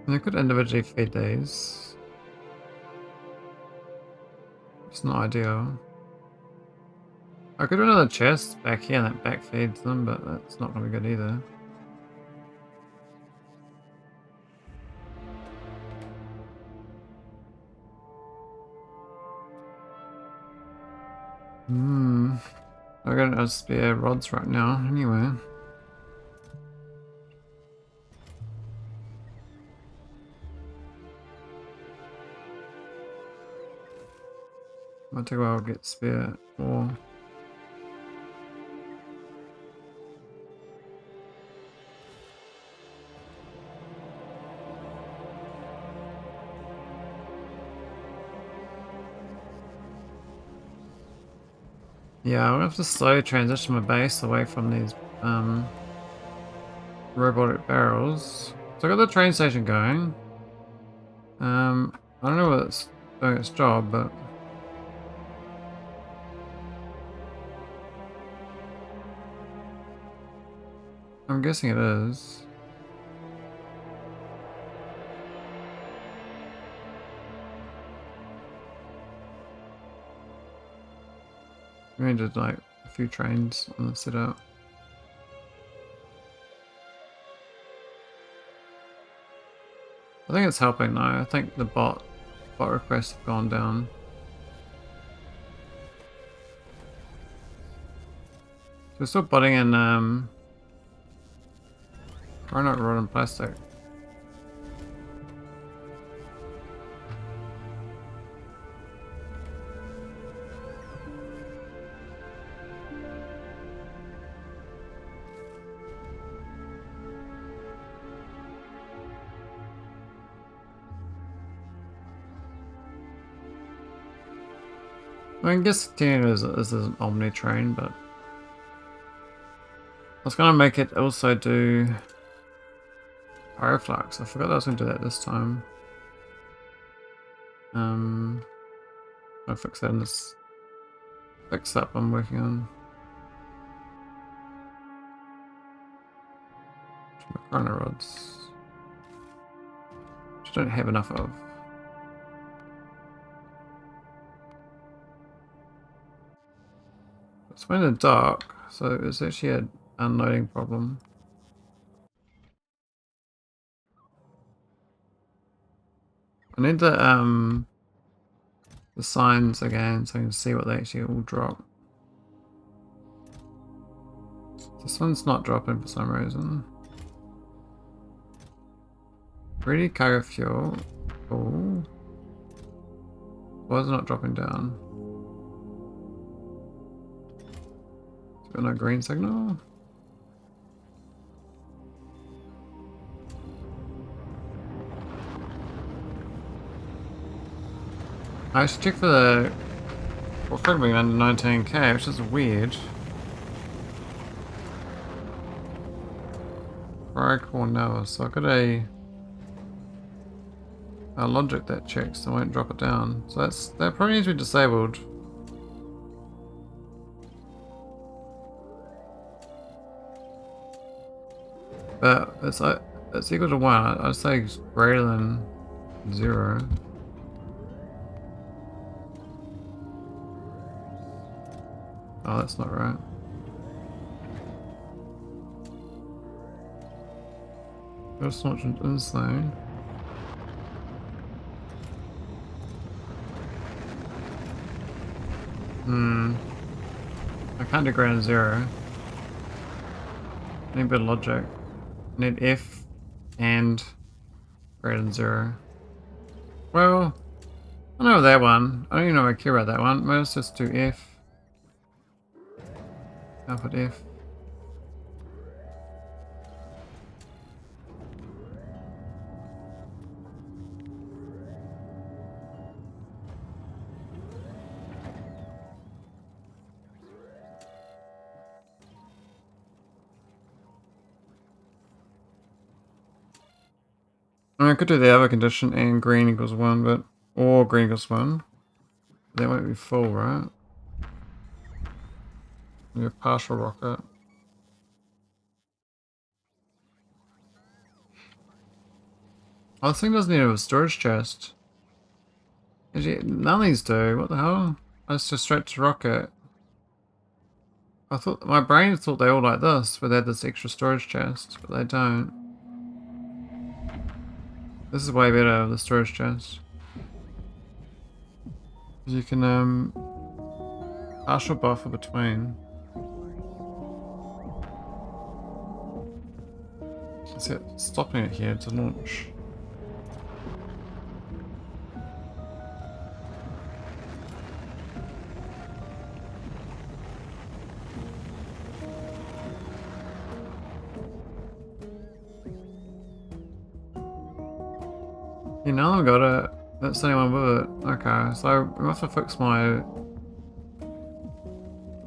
And I could individually feed these. It's not ideal. I could do another chest back here and that back feeds them, but that's not going to be good either. I got no spare rods right now, anyway. Might take a while to get spare ore. Yeah, I'm gonna have to slowly transition my base away from these robotic barrels. So I got the train station going. I don't know whether it's doing its job, but I'm guessing it is. We needed like a few trains on the setup. I think it's helping now. I think the bot requests have gone down. So we're still putting in cronite rod and plastic. I mean, I guess technically is an omni train, but I was gonna make it also do Pyroflux. I forgot I was gonna do that this time. I'll fix that in this fix up I'm working on. Chrono rods. Which I don't have enough of. It's in the dark, so it's actually an unloading problem. I need the signs again so I can see what they actually all drop. This one's not dropping for some reason. Ready cargo fuel. Oh. Why is it not dropping down? Is there no green signal? I should check for the fragment under 19k, which is weird. Core now, so I've got a logic that checks, so I won't drop it down. So that probably needs to be disabled. But it's equal to 1. I'd say it's greater than 0. Oh, that's not right. That's not insane. I can't do greater than 0. I need a bit of logic. I need F and greater than 0. Well, I know that one. I don't even know if I care about that one. Let's just do F. I'll put F. I could do the other condition and green equals 1, but or green equals 1. That won't be full, right? We have partial rocket. Oh, this thing doesn't need a storage chest. Actually, none of these do. What the hell? That's just straight to rocket. I thought my brain thought they all like this, where they had this extra storage chest, but they don't. This is way better, the storage chest. You can partial buffer between. Is it stopping it here to launch? Yeah, now I've got it. That's the only one with it. Okay, so we must have fixed my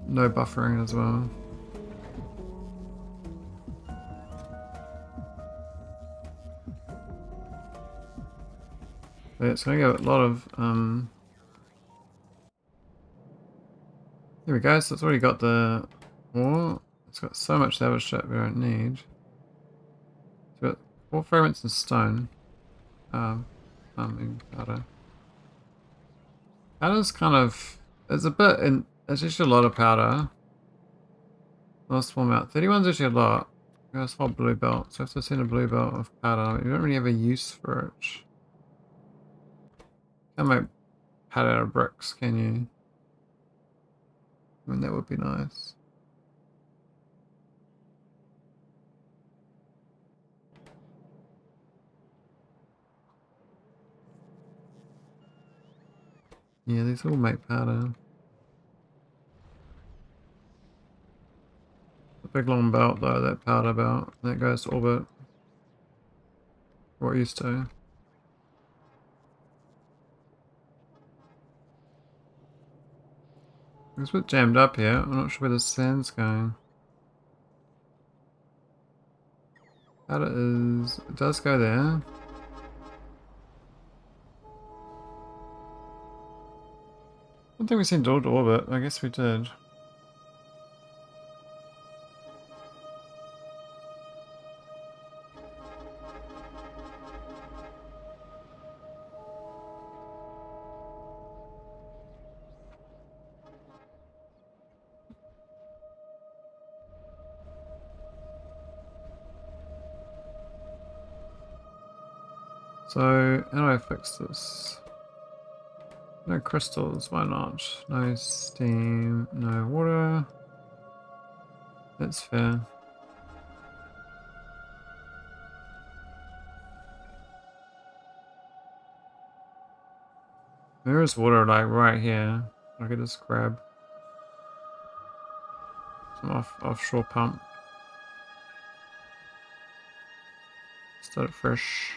no buffering as well. But it's gonna get a lot of there we go, so it's already got the ore. It's got so much other shit we don't need. It's got 4 fragments and stone. Powder. Powder's kind of it's a bit in it's actually a lot of powder. Last one out. 31's actually a lot. That's whole blue belt, so I have to send a blue belt of powder. You don't really have a use for it. Can't make powder out of bricks, can you? I mean, that would be nice. Yeah, these all make powder. A big long belt though, that powder belt. That goes to orbit. Or it used to. It's a bit jammed up here. I'm not sure where the sand's going. It does go there. I don't think we sent all to orbit. I guess we did. So, how do I fix this? No crystals, why not? No steam, no water. That's fair. There is water like right here. I could just grab some offshore pump. Start it fresh.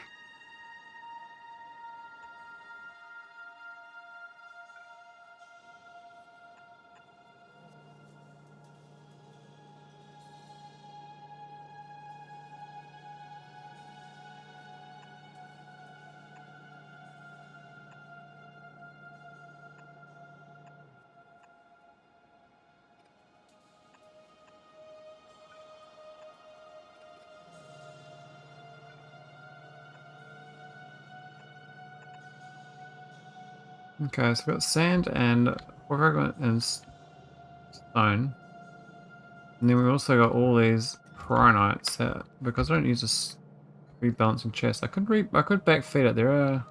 Okay, so we've got sand and orbital and stone. And then we've also got all these cryonites that, because I don't use this rebalancing chest, I could backfeed it. There are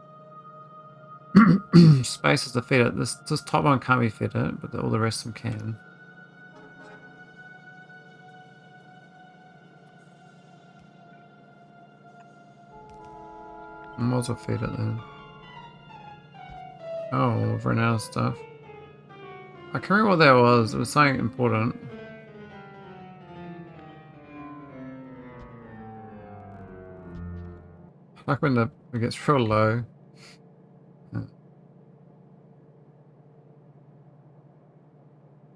spaces to feed it. This top one can't be fed it, but all the rest of them can. I might as well feed it then. Oh, we've run out of stuff. I can't remember what that was. It was something important. Like when it gets real low.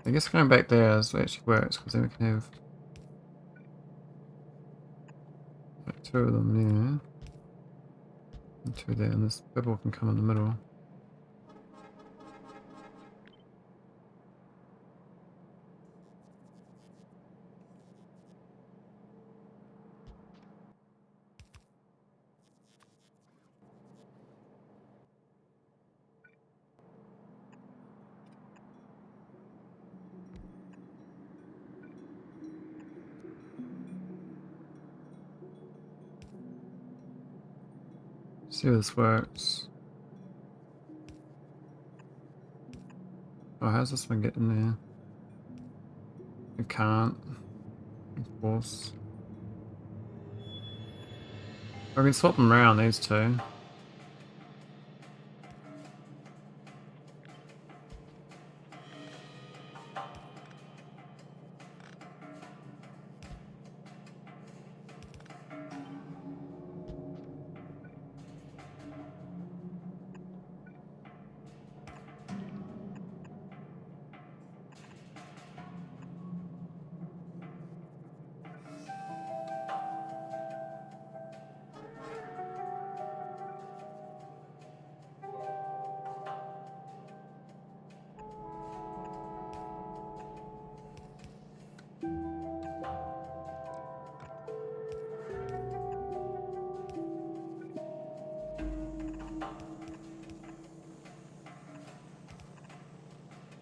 I guess going back there actually works, because then we can have like 2 of them there. And 2 there, and this purple can come in the middle. See how this works. Oh, how's this one getting there? It can't, of course. I can swap them around, these 2.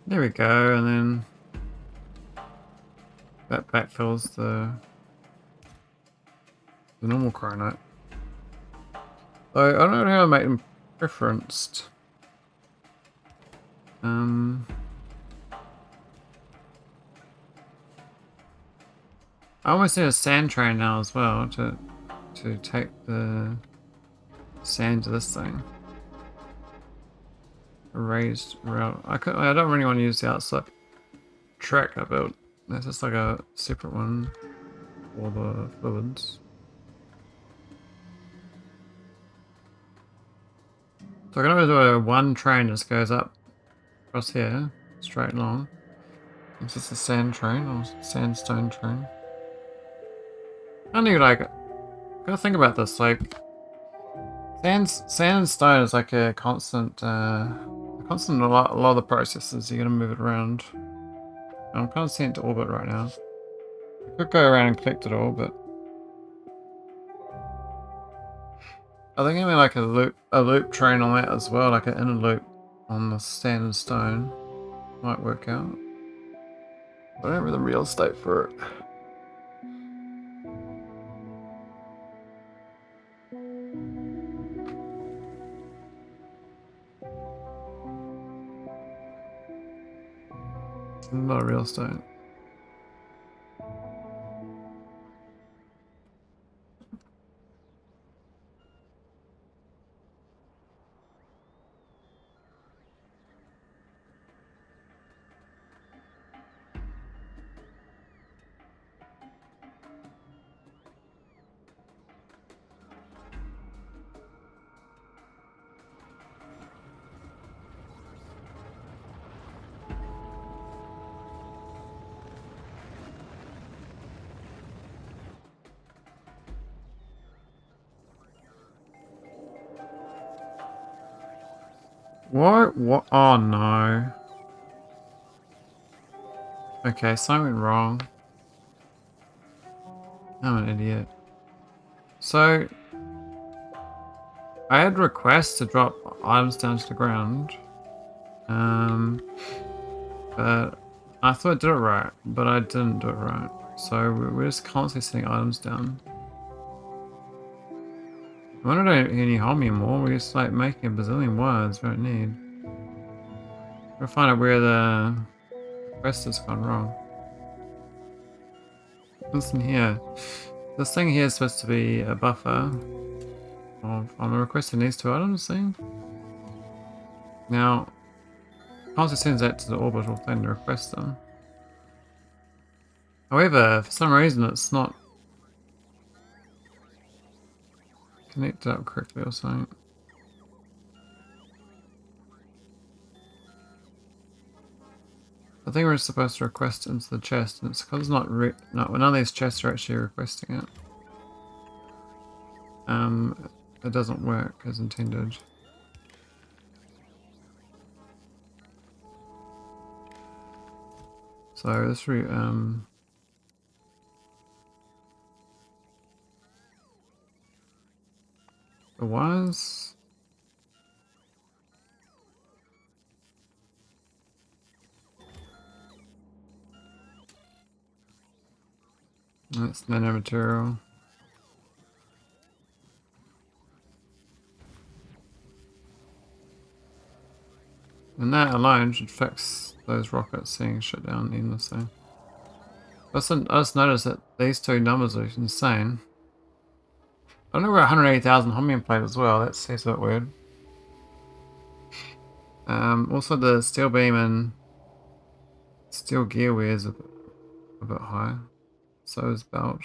There we go, and then that backfills the normal cronite. So I don't know how to make them preferenced. I almost need a sand train now as well to take the sand to this thing. A raised rail. I don't really want to use the outside track I built. That's just like a separate one for the fluids. So I'm gonna do one train that goes up across here, straight along. Is this a sand train or sandstone train? I need like gotta think about this. Like sand and stone is like a constant. In a lot of the processes. You're gonna move it around. I'm kind of sent to orbit right now. I could go around and collect it all, but I think maybe like a loop train on that as well, like an inner loop on the sand and stone might work out. I don't have the real estate for it. Not a real estate. What? What? Oh no. Okay, something went wrong. I'm an idiot. So, I had requests to drop items down to the ground. But I thought I did it right, but I didn't do it right. So we're just constantly setting items down. I don't need any holmium more. We're just like making a bazillion wires we don't need. We'll find out where the quest has gone wrong. Listen here. This thing here is supposed to be a buffer of I'm requesting these two items, see? Now, Constantly sends that to the orbital thing to request them. However, for some reason it's not connected up correctly or something. I think we're supposed to request it into the chest, and it's because it's not none of these chests are actually requesting it. It doesn't work as intended. So this the wires. That's nanomaterial. And that alone should fix those rockets seeing shit down endlessly. I just noticed that these two numbers are insane. I don't know where 180,000 holmium plate as well. That seems a bit weird. Also the steel beam and steel gear wear is a bit high. So is belt.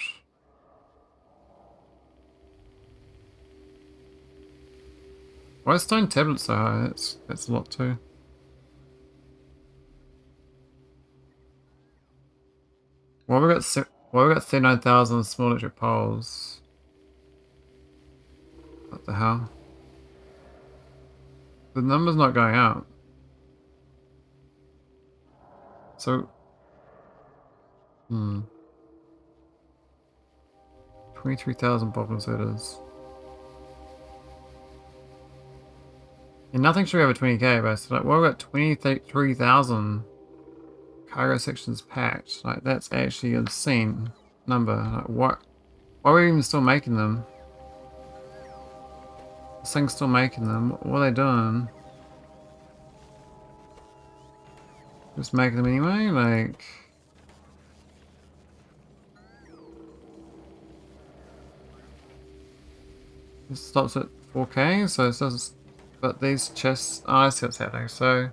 Why is stone tablet so high? That's a lot too. Well, we got 39,000 small electric poles. What the hell? The number's not going up. So, 23,000 bob inserters. And nothing should be over 20k, but so like, well, we've got 23,000 cargo sections packed. Like, that's actually an insane number. Like, what? Why are we even still making them? This thing's still making them. What are they doing? Just making them anyway? Like... This stops at 4k, so it doesn't... But these chests... Oh, I see what's happening. So...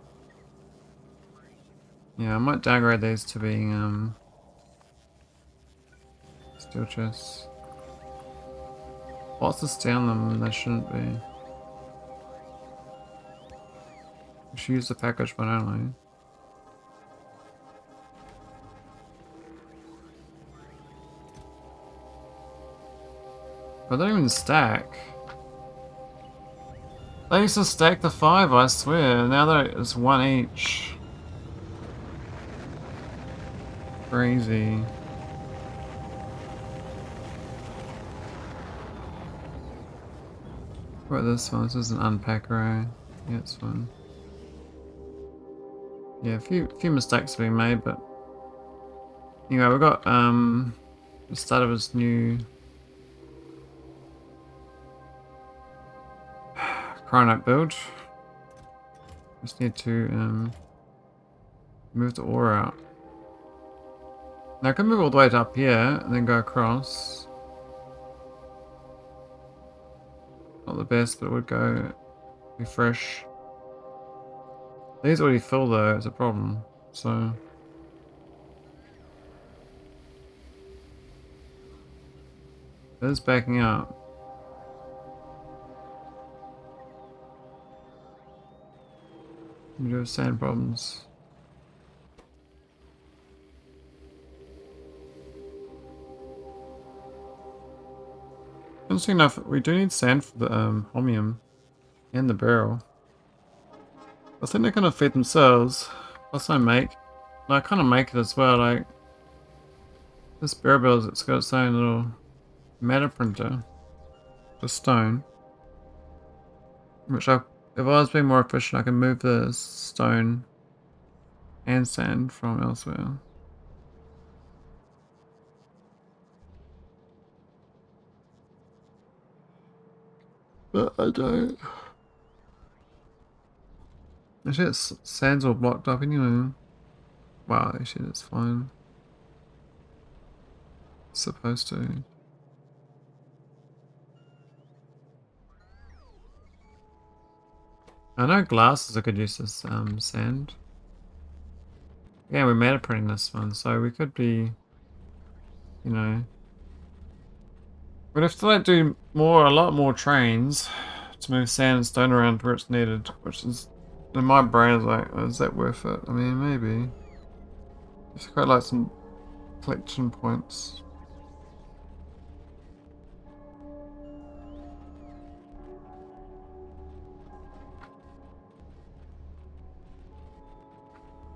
Yeah, I might downgrade these to being, steel chests. Lots of steel on them, and they shouldn't be. We should use the package one only. But they don't even stack. They used to stack the 5, I swear. Now it's 1 each. Crazy. What about this one? This is an unpack array. Yeah, it's fine. Yeah, a few mistakes being made, but anyway, we've got the start of his new cronite build. Just need to move the ore out. Now I can move all the way to up here and then go across. Not the best, but it would go be fresh. These already fill though, it's a problem. So it is backing up. We do have sand problems. Interesting enough, we do need sand for the holmium and the barrel. I think they're gonna feed themselves. Plus I kind of make it as well. Like this barrel build, it's got its own little matter printer for stone. Which if I was being more efficient, I can move the stone and sand from elsewhere. But I don't. Actually, sand's all blocked up anyway. Wow, actually, that's fine. It's supposed to. I know glass is a good use of sand. Yeah, we're meta printing this one, so we could be, you know, we'd have to like do a lot more trains to move sand and stone around where it's needed, which is, in my brain, is like, is that worth it? I mean, maybe. It's quite like some collection points.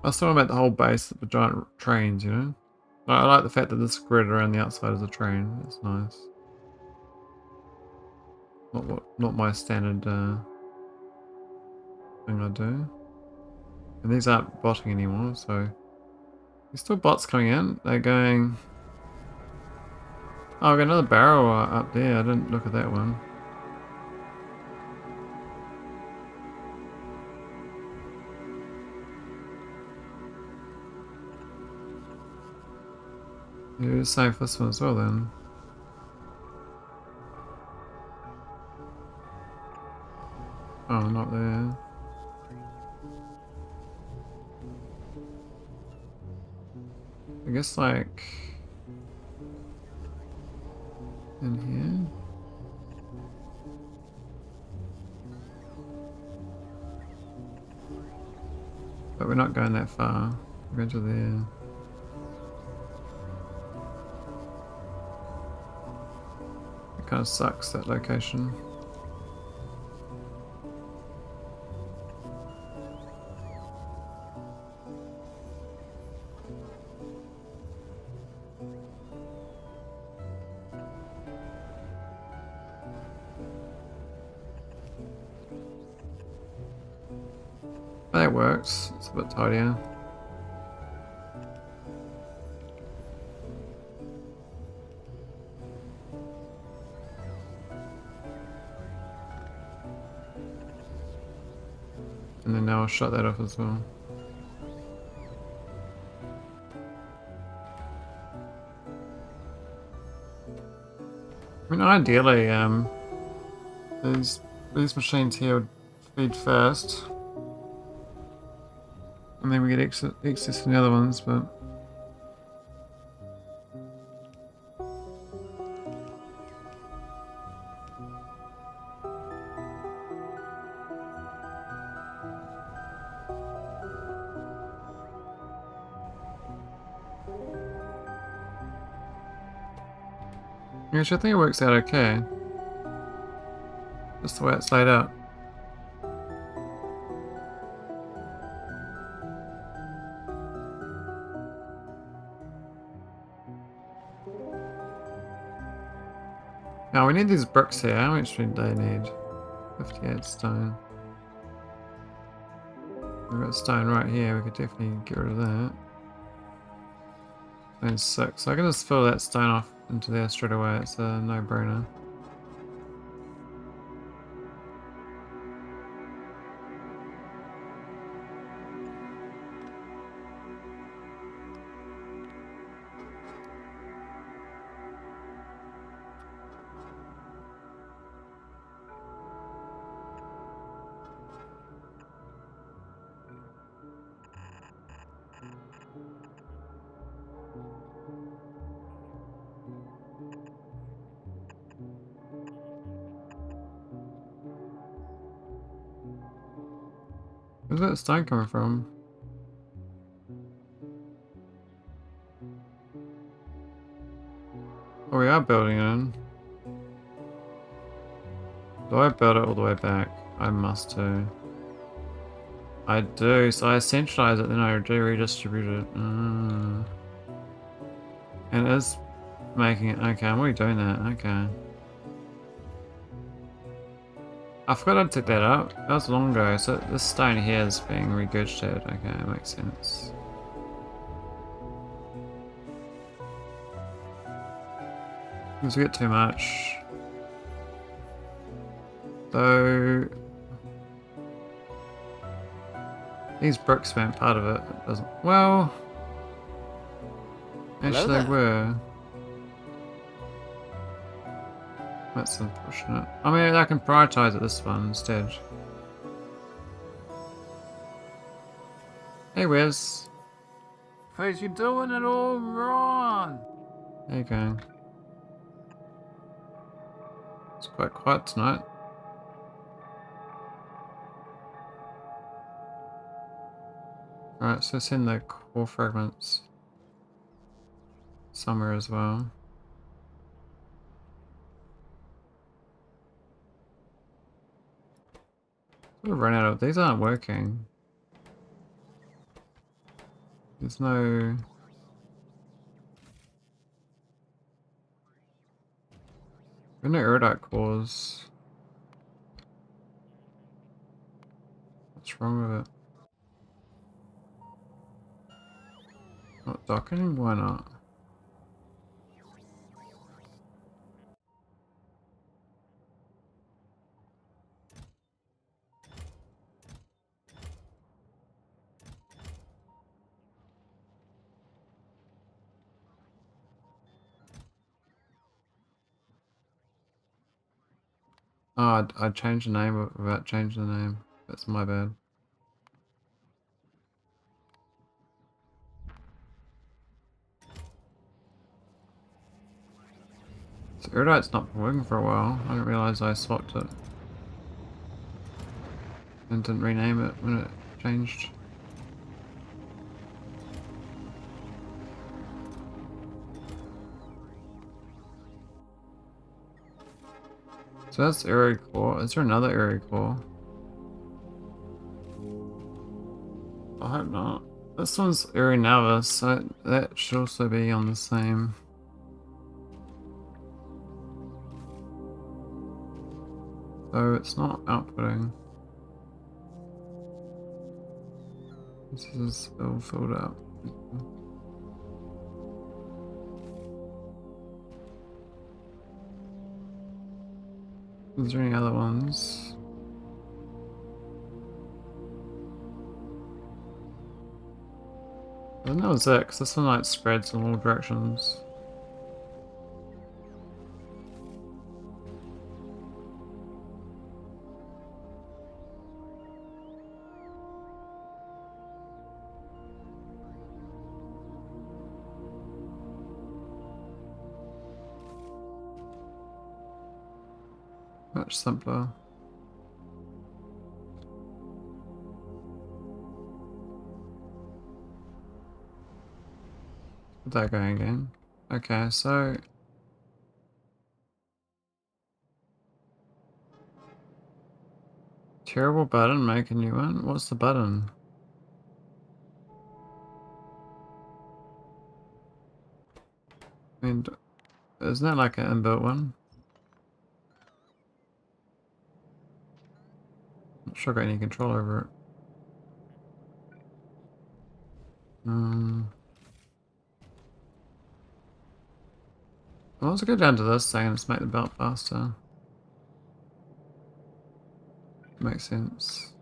I was talking about the whole base of the giant trains, you know? I like the fact that this grid around the outside of the train. It's nice. Not my standard thing I do. And these aren't botting anymore, so there's still bots coming in. They're going. Oh, I've got another barrel up there. I didn't look at that one. Yeah, it's same for this one as well then. Oh, not there. I guess like in here. But we're not going that far. We're going to there. It kind of sucks, that location. That works. It's a bit tidier. And then now I'll shut that off as well. I mean, ideally, these machines here would feed first. And then we get access to the other ones, but actually I think it works out okay. Just the way it's laid out. Now we need these bricks here. How much do they need? 58 stone. We've got stone right here. We could definitely get rid of that. And 6. So I can just fill that stone off into there straight away. It's a no-brainer. Where's that stone coming from? Oh, we are building it in. Do I build it all the way back? I must do. I do, so I centralize it, then I do redistribute it. And it is making it. Okay, I'm already doing that. Okay. I forgot to take that up. That was long ago. So this stone here is being regurgitated. Okay, that makes sense. Because we get too much. So these bricks weren't part of it. It doesn't. Well, actually they were. That's unfortunate. I mean, I can prioritize it this one instead. Hey, Wes. Face, you're doing it all wrong. There you go. It's quite quiet tonight. Alright, so send the core fragments somewhere as well. Sort of run out of these. Aren't working. There's no. There's no erudite cores. What's wrong with it? Not docking? Why not? Oh, I changed the name without changing the name. That's my bad. So erudite's not been working for a while. I didn't realise I swapped it. And didn't rename it when it changed. So that's area core. Is there another area core? I hope not. This one's area nauvis, so that should also be on the same. So it's not outputting. This is all filled up. Is there any other ones? I think that was it, because this one like spreads in all directions. Much simpler. Get that going again. Okay, so Terrible button, make a new one. What's the button? I mean, isn't that like an inbuilt one? Not sure I got any control over it. Well, let's go down to this thing and just make the belt faster. Makes sense.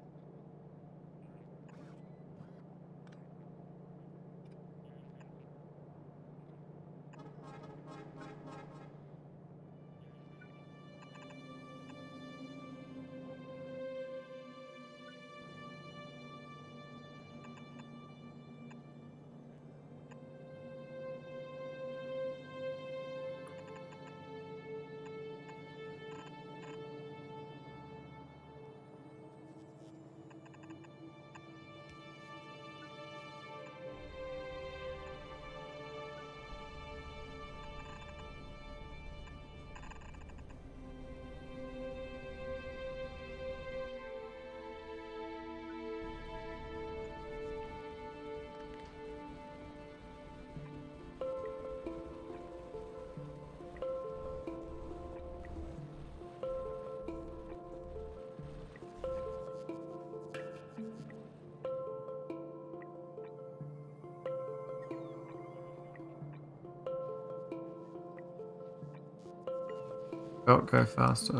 Belt go faster.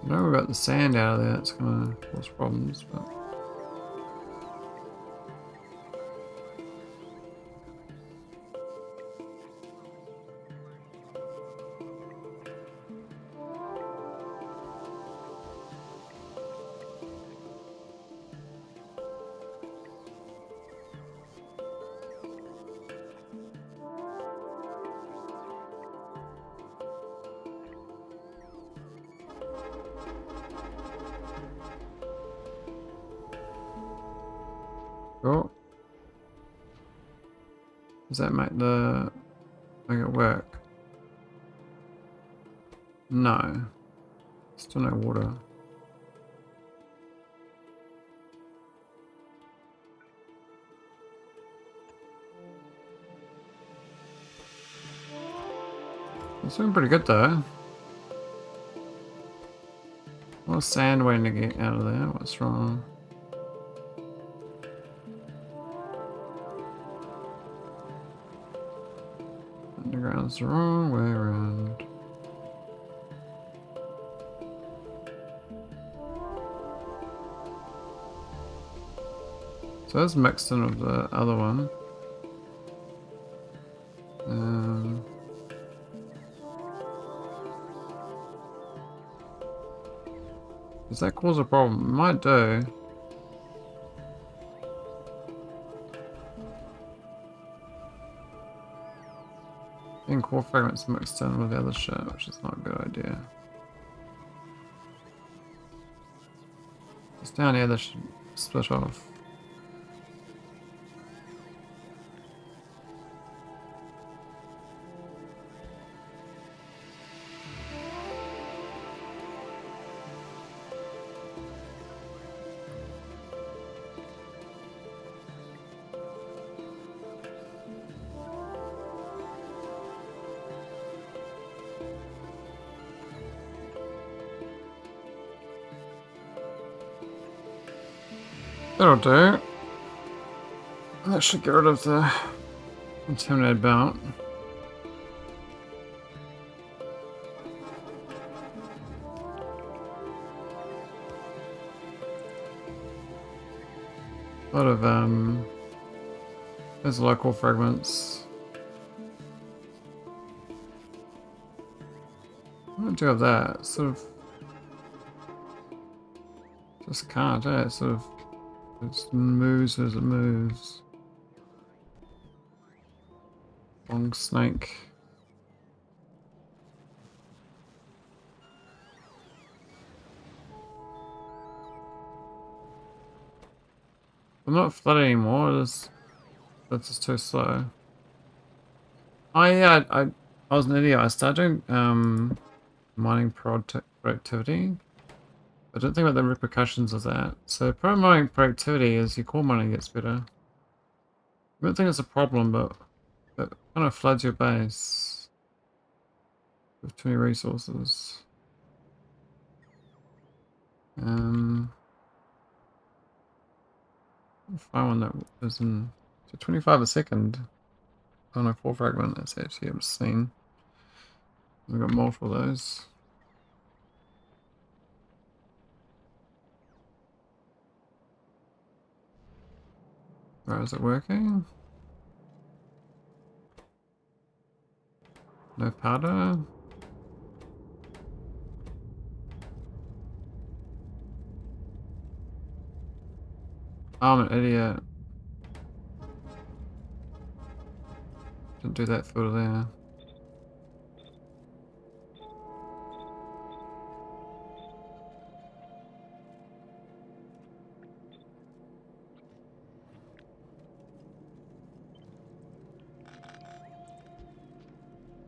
I know we got the sand out of there, it's gonna cause problems, but... Cool. Does that make it work? No. Still no water. It's doing pretty good though. More sand waiting to get out of there. What's wrong? Underground's the wrong way around. So that's mixed in with the other one. Does that cause a problem? It might do. I think core fragments mixed in with the other shit, which is not a good idea. It's down here, they should split off. That'll do. That should get rid of the contaminated belt. A lot of there's local fragments. I don't do have that. Sort of just can't, eh? It sort of it moves as it moves. Long snake. I'm not flooded anymore, that's just too slow. Oh yeah, I was an idiot. I started doing mining productivity. I don't think about the repercussions of that. So pro mining productivity is your core mining gets better. I don't think it's a problem, but it kind of floods your base with too many resources. I'll find one that is in so 25 a second. Oh no, 4 fragment. That's actually obscene. We've got multiple of those. Right, is it working? No powder. Oh, I'm an idiot. Didn't do that filter there.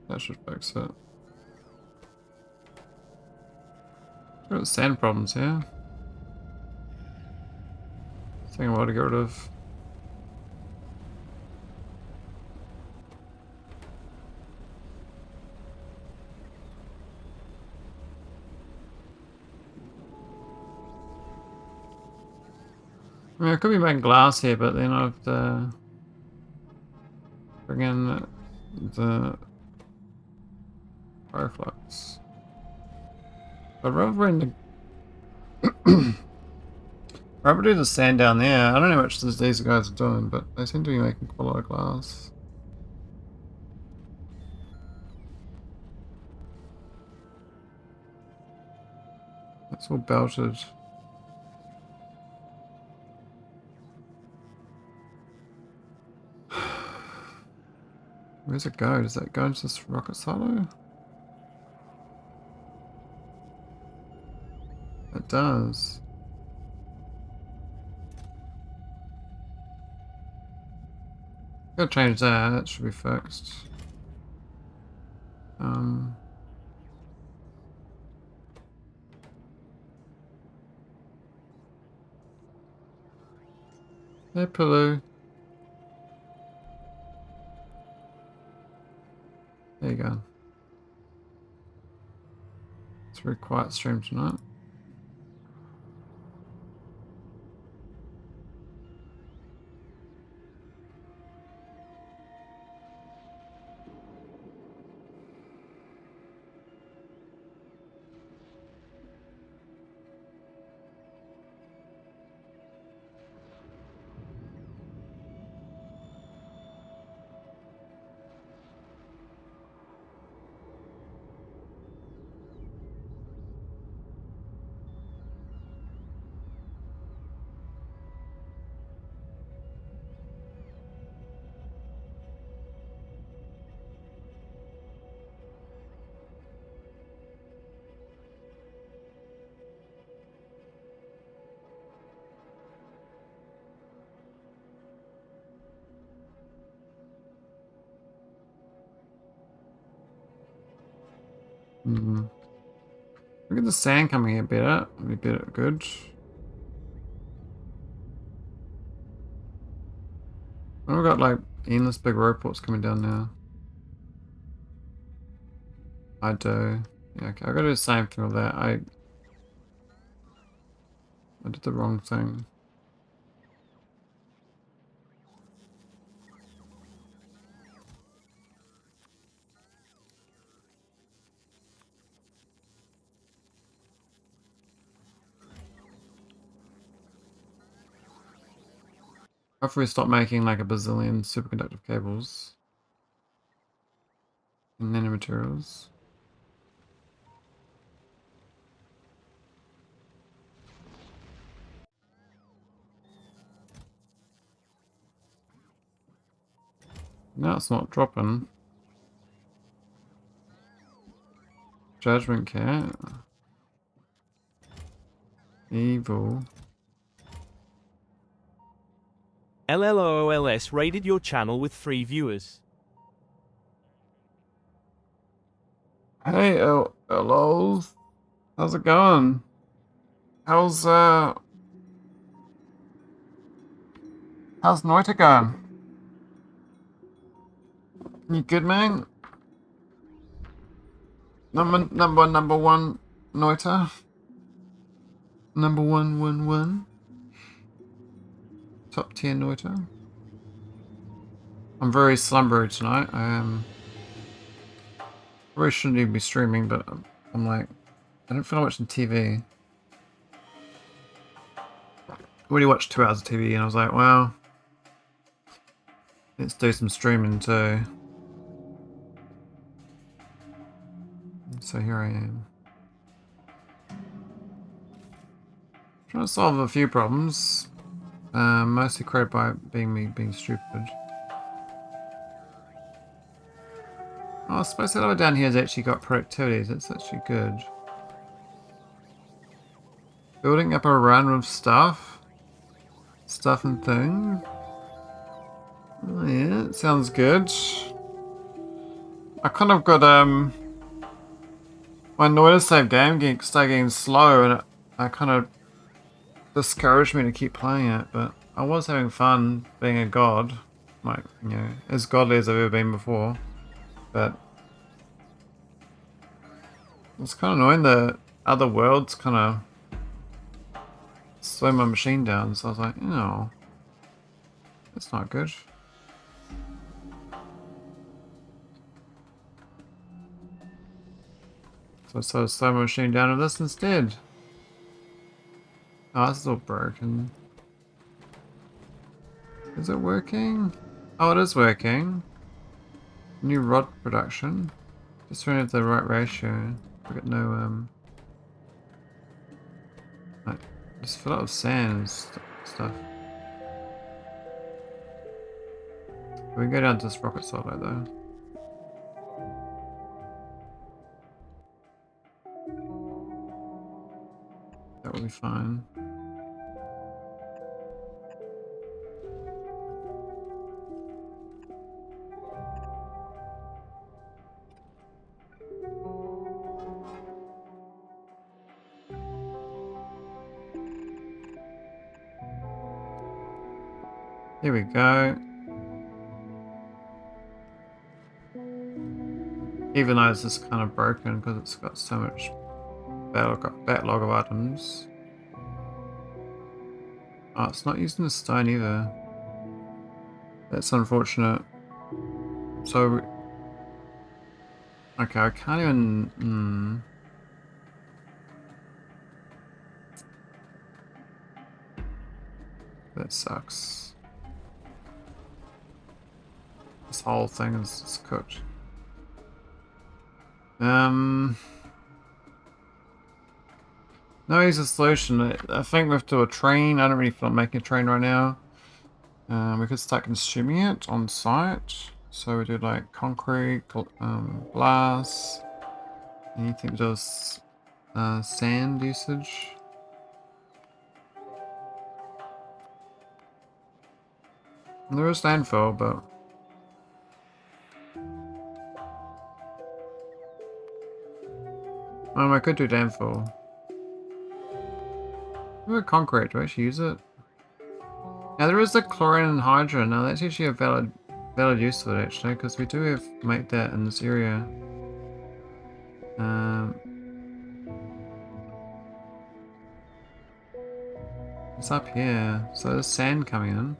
That should fix it. Got sand problems here. Thing I want to get rid of. I mean, I could be making glass here, but then I have to bring in the fireflux. But rather bring the rather do the sand down there. I don't know how much these guys are doing, but they seem to be making quite a lot of glass. It's all belted. Where's it go? Does that go into this rocket silo? It does. Gotta change that. That should be fixed. Hey, Pulu. There you go. It's a very quiet stream tonight. Look at the sand coming in better. It'll be better, good. I've got like endless big robots coming down now. I do. Yeah, okay. I gotta do the same thing with that. I did the wrong thing. Hopefully stop making like a bazillion superconductive cables and nanomaterials. No, it's not dropping. Judgment Cat. Evil. LLOOLS raided your channel with 3 viewers. Hey, hellos. How's it going? How's Noita going? You good, man? Number one, Noita. Number one. Top tier Noita. I'm very slumbery tonight. Probably shouldn't even be streaming, but I'm like, I don't feel like watching TV. I already watched 2 hours of TV, and I was like, well, let's do some streaming too. So here I am. Trying to solve a few problems. Mostly created by being stupid. Oh, space level down here has actually got productivity. That's actually good. Building up a run with stuff. Stuff and things. Oh yeah, it sounds good. I kind of got my noise save game started getting slow, and I kind of discouraged me to keep playing it, but I was having fun being a god. Like, you know, as godly as I've ever been before. But it's kind of annoying the other worlds kind of slow my machine down, so I was like, oh, that's not good. So I sort of slow my machine down with this instead. Oh, this is all broken. Is it working? Oh, it is working. New rod production. Just trying to have the right ratio. We got no, like, just fill it with sand and stuff. We can go down to this rocket silo though. That will be fine. Here we go. Even though it's just kind of broken because it's got so much backlog of items. Oh, it's not using the stone either. That's unfortunate. So, okay, I can't even. That sucks. This whole thing is cooked. No easy solution. I think we have to do a train. I don't really feel like making a train right now. We could start consuming it on site. So we do like concrete, glass. Anything that does sand usage. And there is landfill, but I could do landfill. What about concrete? Do I actually use it? Now there is the chlorine and hydrogen. Now that's actually a valid use of it actually, because we do have make that in this area. It's up here, so there's sand coming in.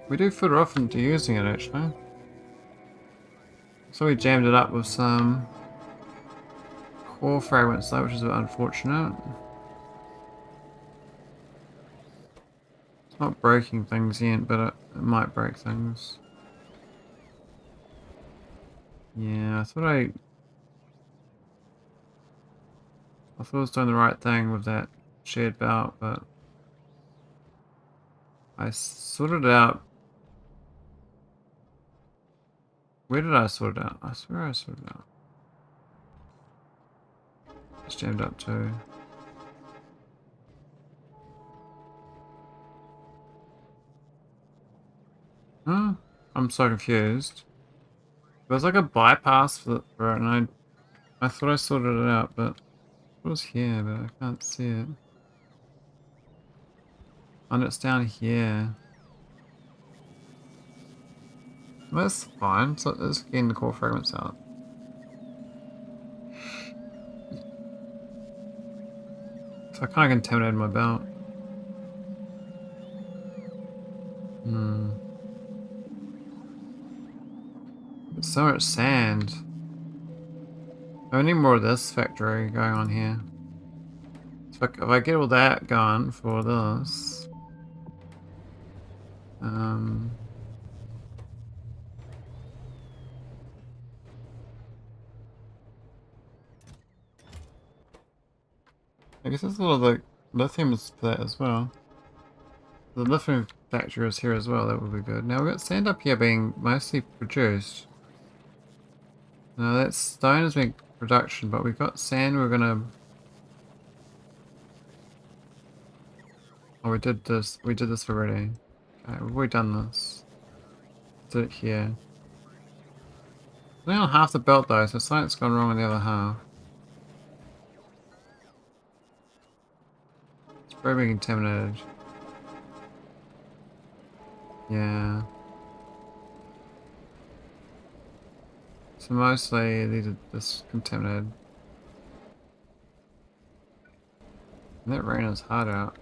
We do further off into using it actually. So we jammed it up with some core fragments though, which is a bit unfortunate. It's not breaking things yet, but it might break things. Yeah, I thought I I was doing the right thing with that shared belt, but I sorted it out. Where did I sort it out? I swear I sorted it out. It's jammed up too. Huh? I'm so confused. There's like a bypass for it, and I thought I sorted it out, but it was here, but I can't see it. And it's down here. That's fine. So let's getting the core fragments out. So I kind of contaminated my belt. There's so much sand. I need more of this factory going on here. So if I get all that going for this, I guess there's a lot of the lithium is for that as well. The lithium factory is here as well. That would be good. Now we've got sand up here being mostly produced. Now that stone is being production, but we've got sand. We're gonna. Oh, we did this. We did this already. Okay, we've already done this. Did it here. Only on half the belt though, so something's gone wrong on the other half. It's very being contaminated. Yeah. So mostly these are just contaminated. And that rain is hard out.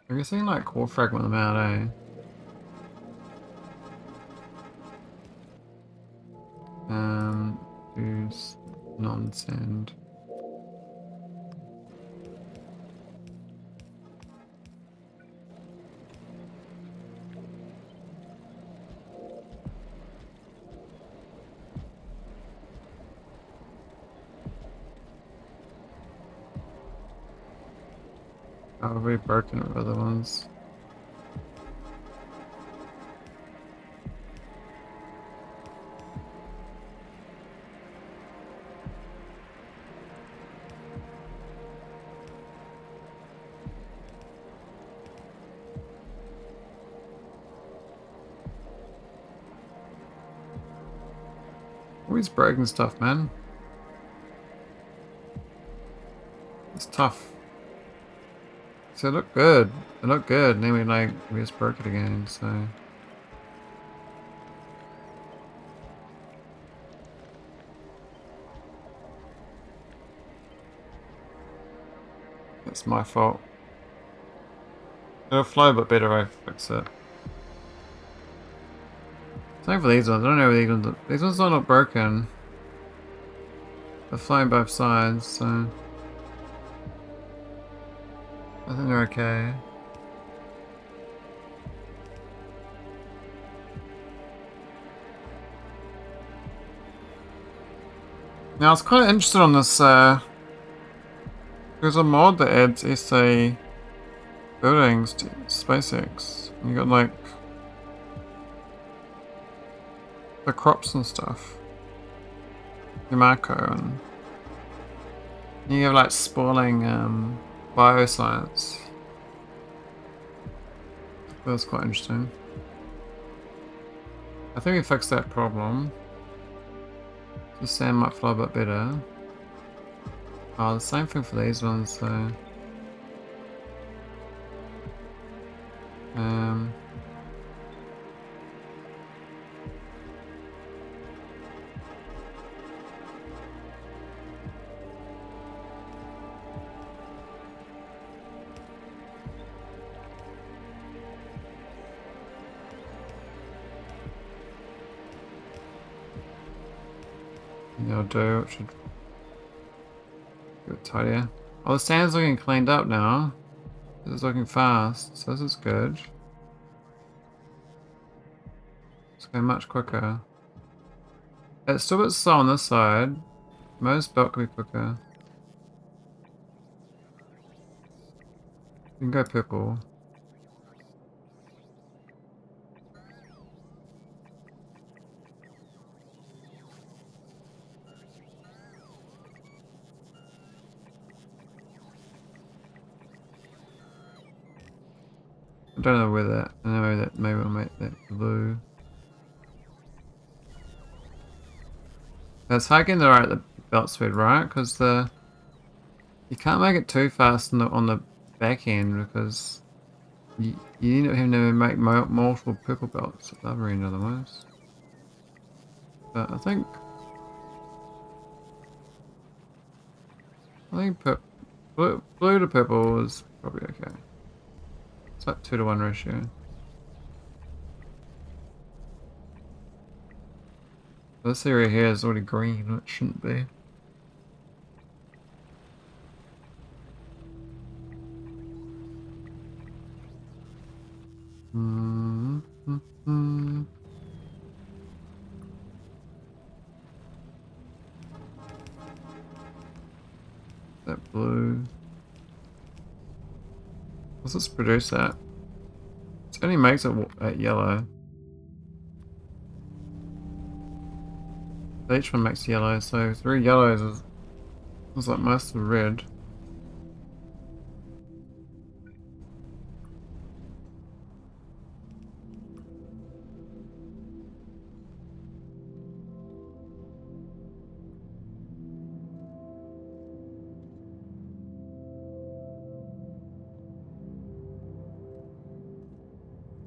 I'm guessing like core fragment them out, eh? Use non-sand. Probably broken with other ones. Always breaking stuff, man. It's tough. So it looked good. It looked good, and then we just broke it again, so. That's my fault. It'll flow a bit better if I fix it. Same for these ones. I don't know if these ones are not broken. They're flying both sides, so I think they're okay. Now I was quite interested on this, there's a mod that adds SA buildings to SpaceX. You got like the crops and stuff. Yamako, and you have like spawning bioscience. That was quite interesting. I think we fixed that problem. The sand might flow a bit better. Oh, the same thing for these ones, so. That'll do. It should get tidier. Oh, the sand's looking cleaned up now. This is looking fast, so this is good. It's going much quicker. It's still a bit slow on this side. Most belt can be quicker. You can go purple. I don't know where that. I know that maybe we'll make that blue. That's hiking the right the belt speed, right? Because you can't make it too fast on the back end because you end up having to make multiple purple belts at the other end otherwise. But I think blue to purple is probably okay. It's like 2-to-1 ratio. This area here is already green, which shouldn't be. That blue. What's this produce at? It only makes it at yellow. Each one makes yellow, so 3 yellows is like most of the red.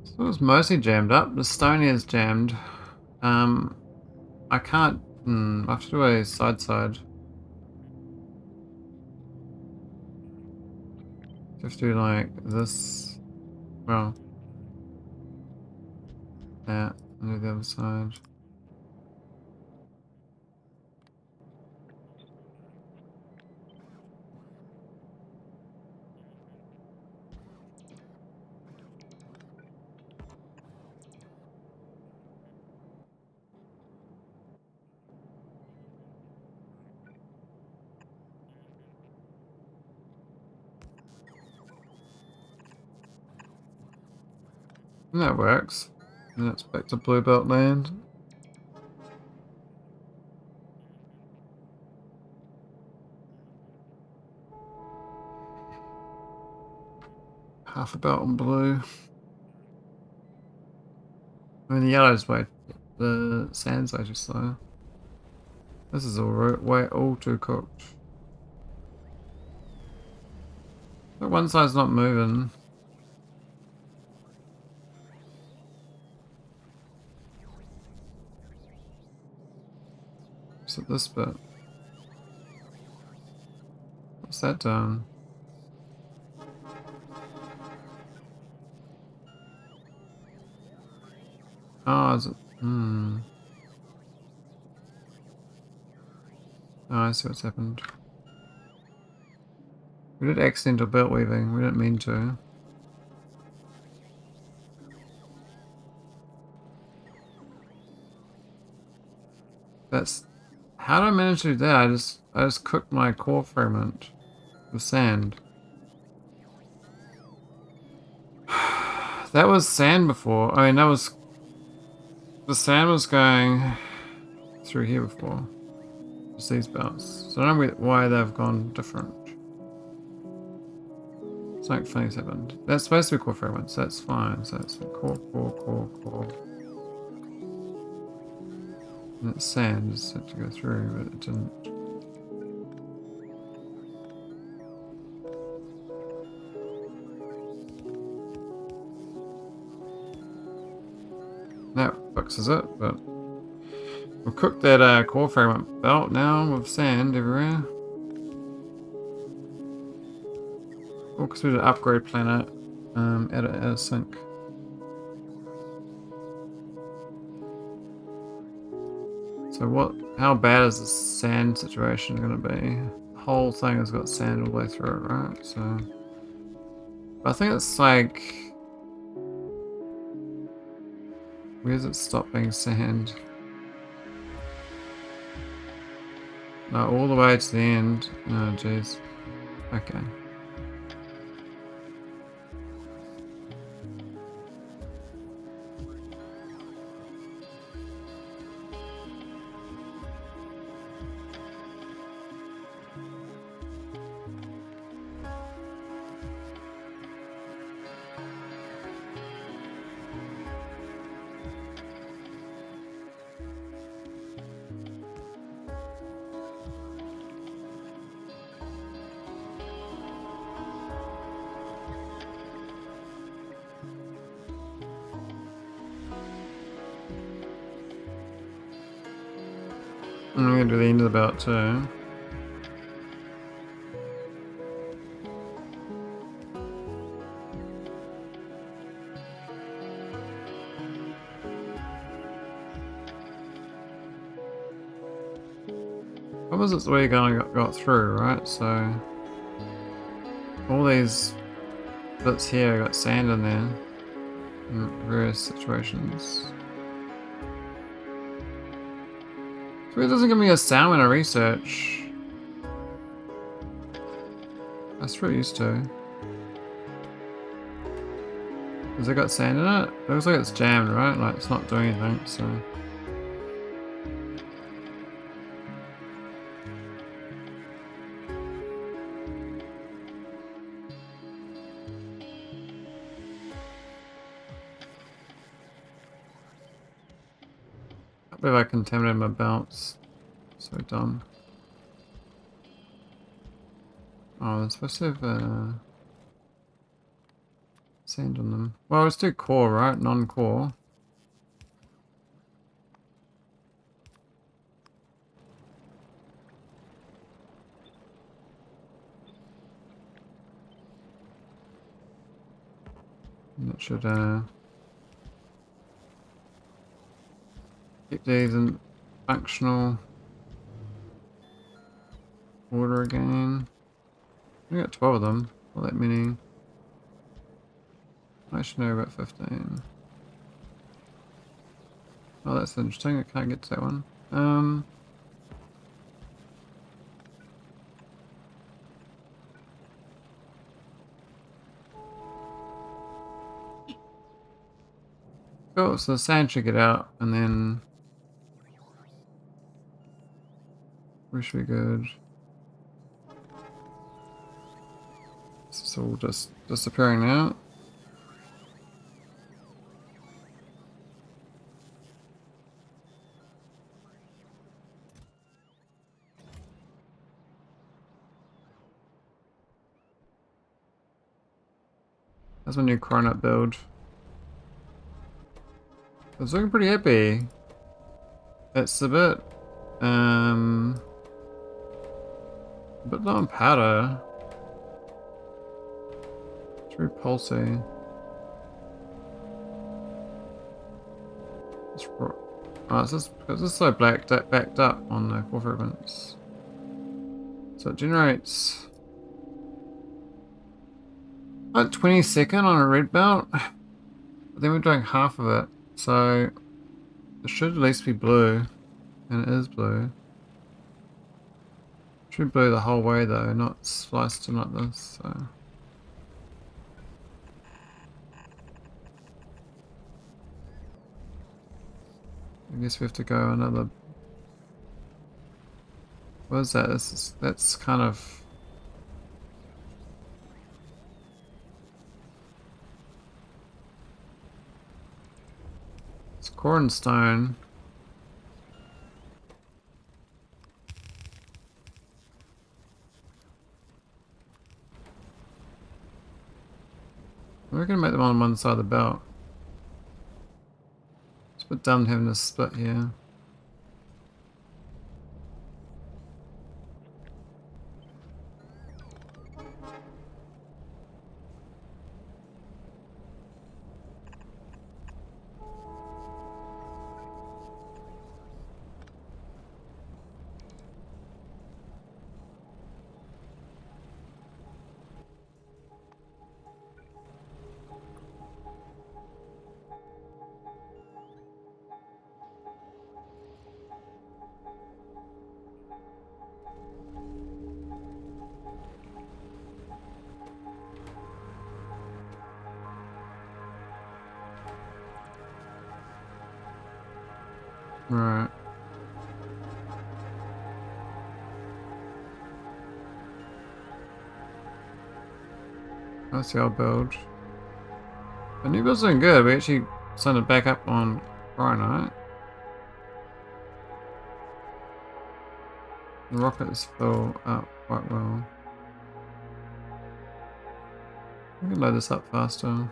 So it's mostly jammed up. The stony is jammed. I can't. I have to do a side. Just do like this. Well, that, and do the other side. And that works. And that's back to blue belt land. Half a belt on blue. I mean, the yellow's way, the sand's way too slow. This is all too cooked. But one side's not moving. Just at this bit. What's that doing? Oh, is it? Oh, I see what's happened. We did accidental belt weaving, we didn't mean to. That's... How did I manage to do that? I just cooked my core fragment with sand. That was sand before. I mean, that was... The sand was going through here before. Just these belts. So I don't know why they've gone different. Something funny's happened. That's supposed to be core fragments, that's fine. So it's core. And it's sand, just had to go through, but it didn't. That fixes it, but we've cooked that core fragment belt now with sand everywhere. Oh, because we did an upgrade planet at a sink. So how bad is the sand situation going to be? The whole thing has got sand all the way through it, right? So, but I think it's like, where does it stop being sand? No, all the way to the end. Oh, jeez. Okay. I'm gonna do the end of the belt too. What was it the way you got through, right? So all these bits here got sand in there in various situations. So it doesn't give me a sound when I research. That's what it used to. Has it got sand in it? It looks like it's jammed, right? Like it's not doing anything, so. I believe I contaminated my belts. So dumb. Oh, they're supposed to have sand on them. Well, let's do core, right? Non-core. That should keep these in functional order again. I got 12 of them. Not that many. I should know about 15. Oh, that's interesting. I can't get to that one. Cool, so the sand should get out, and then we should be good. It's all just disappearing now. That's my new cronite build. It's looking pretty happy. It's a bit low on powder. It's very pulsy. Oh, it's just because it's so backed up on the core fragments. So it generates like 22nd on a red belt. But then we're doing half of it. So it should at least be blue. And it is blue. It should be blue the whole way though, not sliced in like this, so. I guess we have to go another. What is that? That's kind of. It's cornstone. We're gonna make them on one side of the belt. It's a bit dumb having this split here. Right. That's the old build. The new build's doing good. We actually sent it back up on Cryonite. The rockets fill up quite well. We can load this up faster.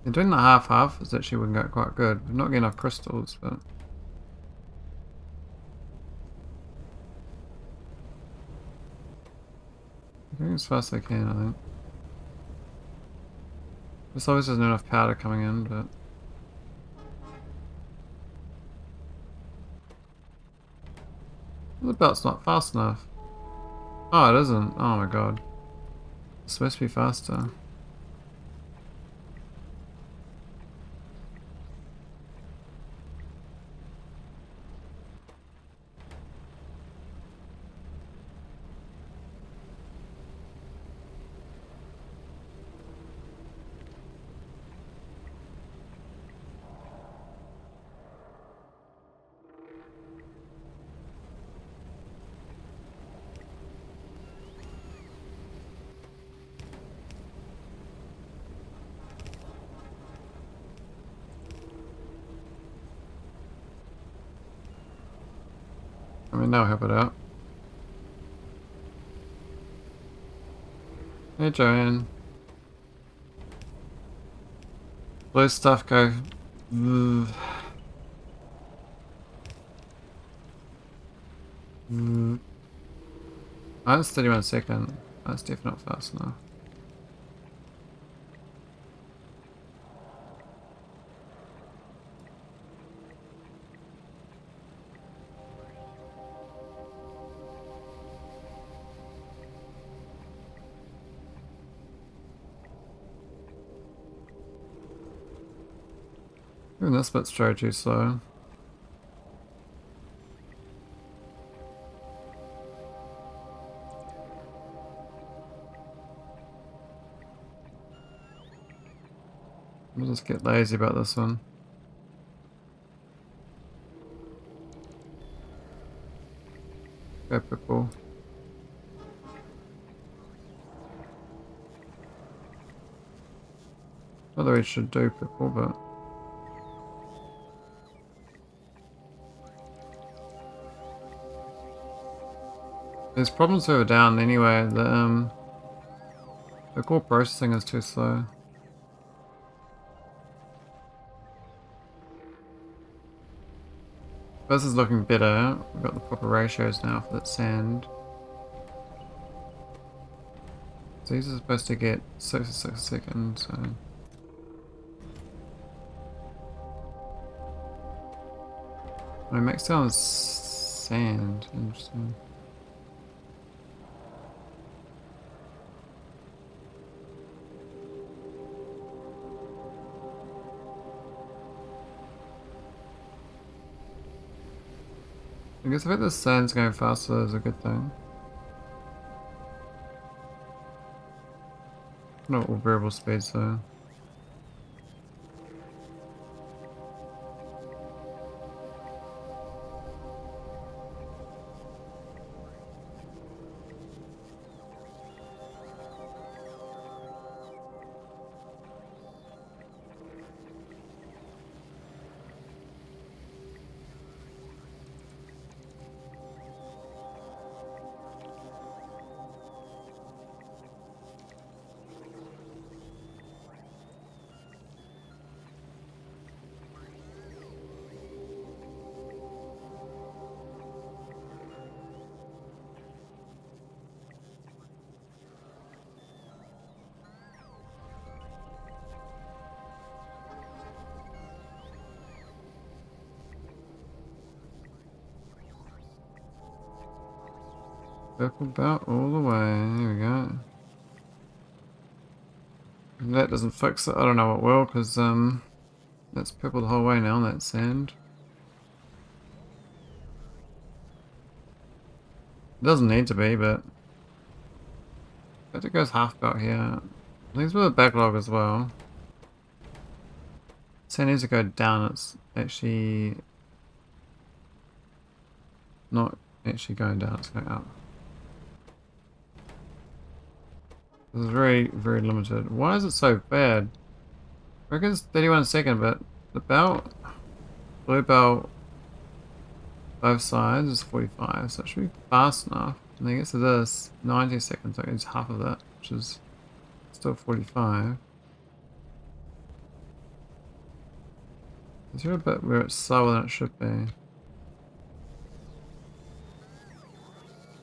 And doing the half-half is actually working out quite good. We're not getting enough crystals, but... I'm going as fast as I can, I think. This obviously isn't enough powder coming in, but... The belt's not fast enough. Oh, it isn't. Oh my god. It's supposed to be faster. I mean, that'll help it out. Hey, Joanne. Blue stuff go... That's 31 seconds. That's definitely not fast enough. Even this bit's too slow. We'll just get lazy about this one. Go purple. Although we should do purple, but... There's problems further down anyway. The core processing is too slow. This is looking better. We've got the proper ratios now for that sand. So these are supposed to get 66 seconds, so... I maxed out on sand. Interesting. I guess I think the sand's going faster is a good thing. Not all variable speeds though. Purple belt all the way. Here we go. If that doesn't fix it, I don't know what will, because that's purple the whole way now on that sand. It doesn't need to be, but I bet it goes half belt here. I think it's with a backlog as well. Sand needs to go down. It's actually not actually going down. It's going up. This is very, very limited. Why is it so bad? I reckon it's 31 seconds, but the belt, blue belt, both sides is 45, so it should be fast enough. And then it gets to this, 90 seconds, so it's half of that, which is still 45. Is there a bit where it's slower than it should be? It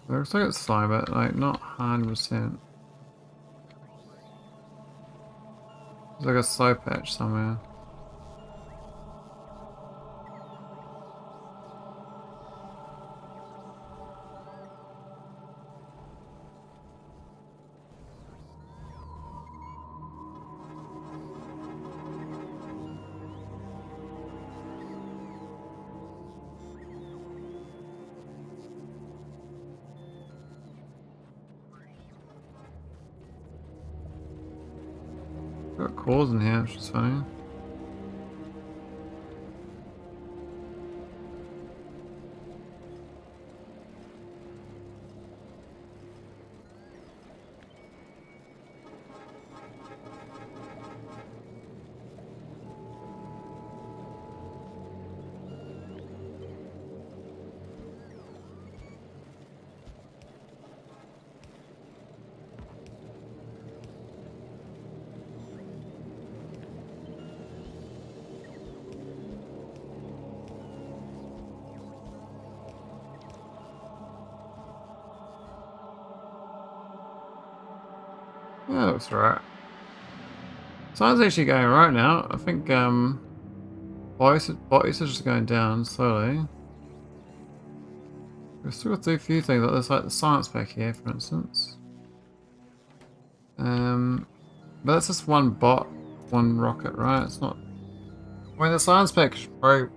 looks like it's slow, but like not 100%. There's like a slow patch somewhere. Got cores in here, which is funny. Yeah, that looks alright. Science actually going right now. I think bot usage is going down slowly. We've still got to do a few things, like there's like the science pack here, for instance. But that's just one bot, one rocket, right? It's not. I mean, the science pack should probably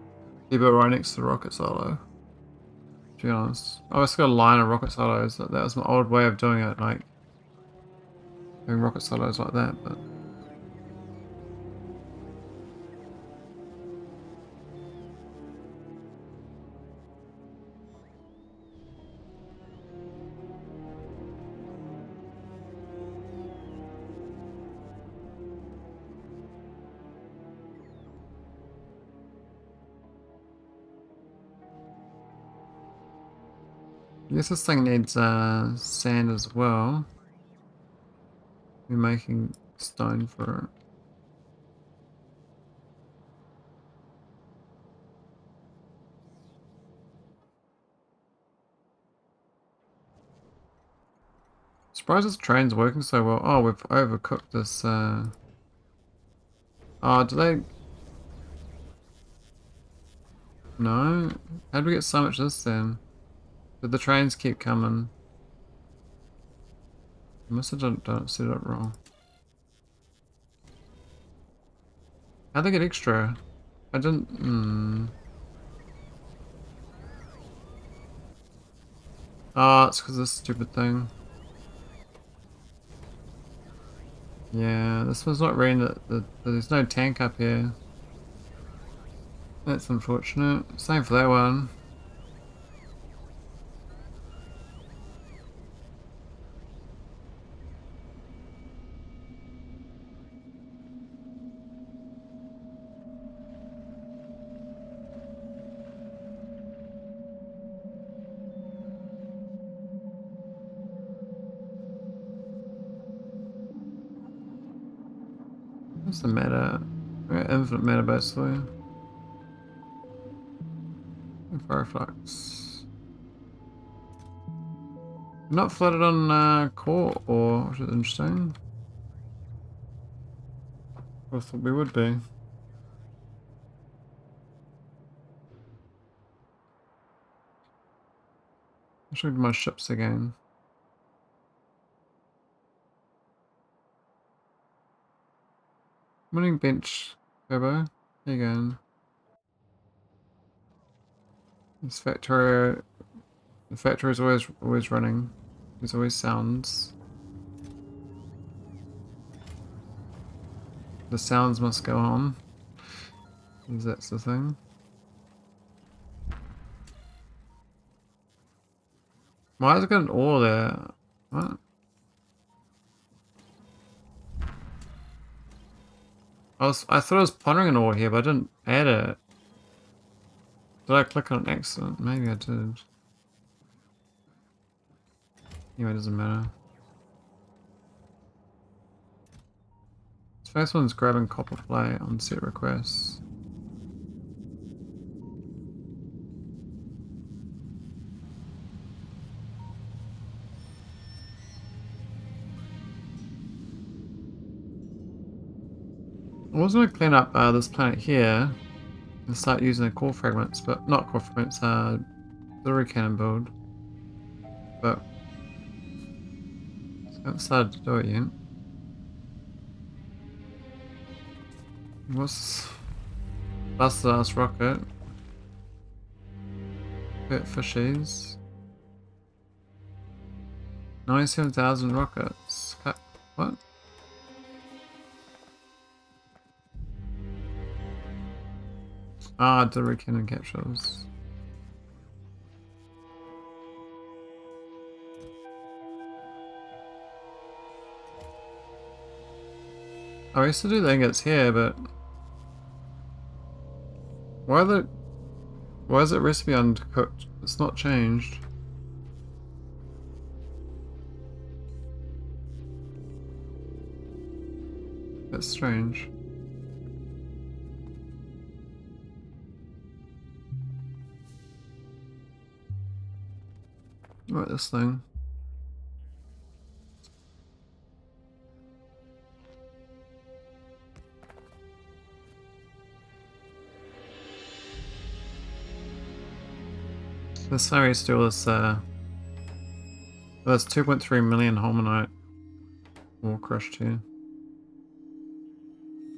keep it right next to the rocket silo. To be honest, I just got a line of rocket silos. That was my old way of doing it, like doing rocket silos like that. But I guess this thing needs sand as well. We're making stone for it. Surprised this train's working so well. Oh, we've overcooked this. Oh, do they? No. How did we get so much of this then? Did the trains keep coming? I must have done set it up wrong. How'd they get extra? I didn't. Oh, it's because of this stupid thing. Yeah, this was not reading that there's no tank up here. That's unfortunate. Same for that one. What's the matter? We're at infinite matter basically. Fireflux. Not flooded on core ore, which is interesting. I thought we would be. I should my ships again. Morning bench, Turbo. There you go. This Factorio. The factory is always running. There's always sounds. The sounds must go on. Because that's the thing. Why has it got an ore there? What? I thought I was pondering an ore here, but I didn't add it. Did I click on an accident? Maybe I did. Anyway, it doesn't matter. This first one's grabbing copper plate on set requests. I was going to clean up this planet here and start using the core fragments, but not core fragments, auxiliary cannon build. But I haven't started to do it yet. What's busted ass rocket? Hurt fishies. 97,000 rockets. What? Ah, delivery cannon capsules. I used to do the ingots here, but why is it recipe undercooked? It's not changed. That's strange. What this thing? This time we used to do this, that's 2.3 million holmonite ore crushed here.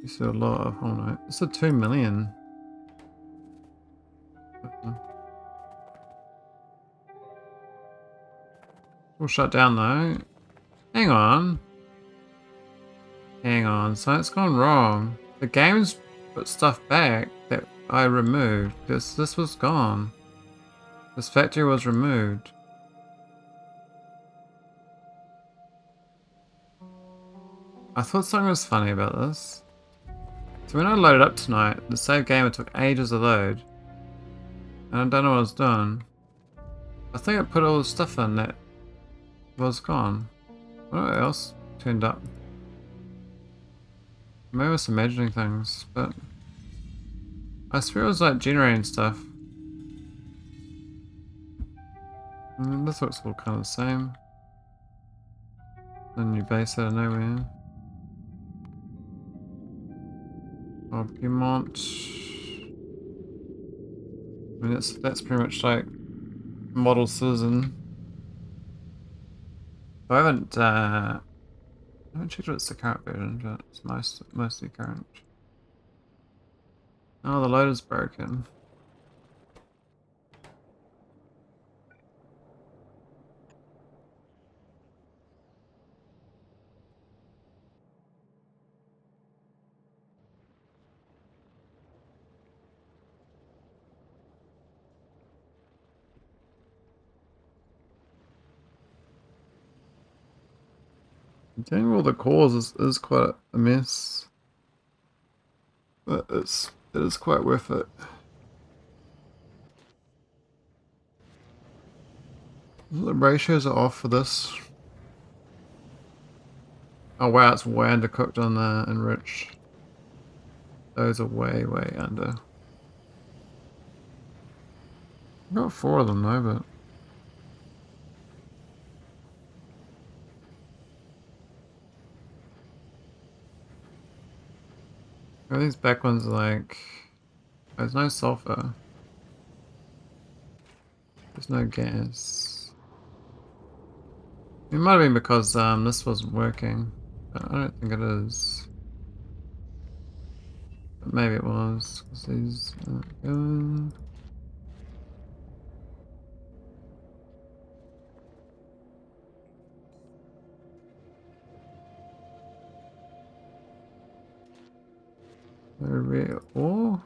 You see a lot of holmonite. It's a 2 million. We'll shut down though. Hang on. Hang on, so it's gone wrong. The game's put stuff back that I removed. This was gone. This factory was removed. I thought something was funny about this. So when I loaded up tonight, the save game it took ages to load. And I don't know what I was doing. I think I put all the stuff in that was gone. What else turned up? Maybe I was imagining things, but I swear it was like generating stuff. And this looks all kind of the same. A new base out of nowhere. Augmented. I mean, that's pretty much like model citizen. I haven't checked if it's the current version, but it's mostly current. Oh, the loader's broken. Getting all the cores is quite a mess. But it is quite worth it. The ratios are off for this. Oh wow, it's way undercooked on the enriched. Those are way under. I've got 4 of them though, but these back ones are like, there's no sulfur. There's no gas. It might have been because this wasn't working, but I don't think it is. But maybe it was, because these aren't going. Rare ore.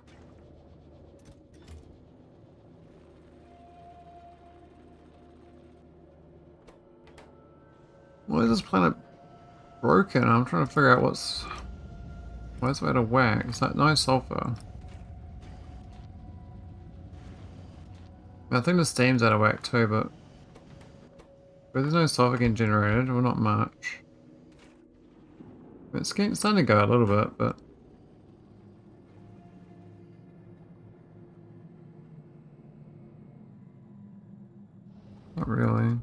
Why is this planet broken? I'm trying to figure out why it's out of whack. It's like no sulfur. I think the steam's out of whack too, but there's no sulfur getting generated, or not much. It's starting to go a little bit, but not really.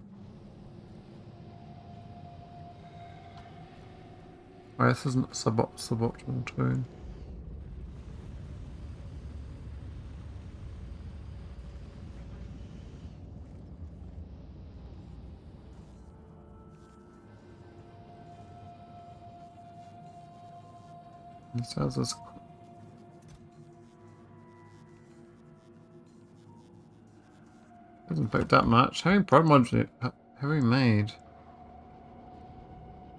Oh, this isn't suboptimal too. This how's this? Hasn't picked up much. How many prod mods have we made?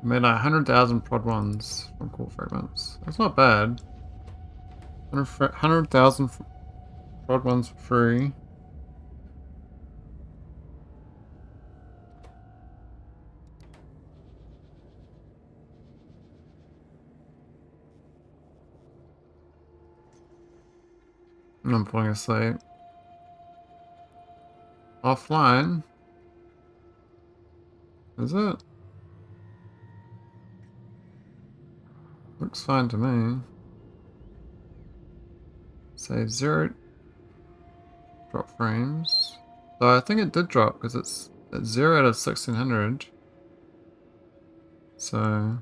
We made like 100,000 prod ones from core fragments. That's not bad. 100,000 prod ones for free. I'm falling asleep. Offline? Is it? Looks fine to me. Say 0 drop frames. So I think it did drop because it's at 0 out of 1600. So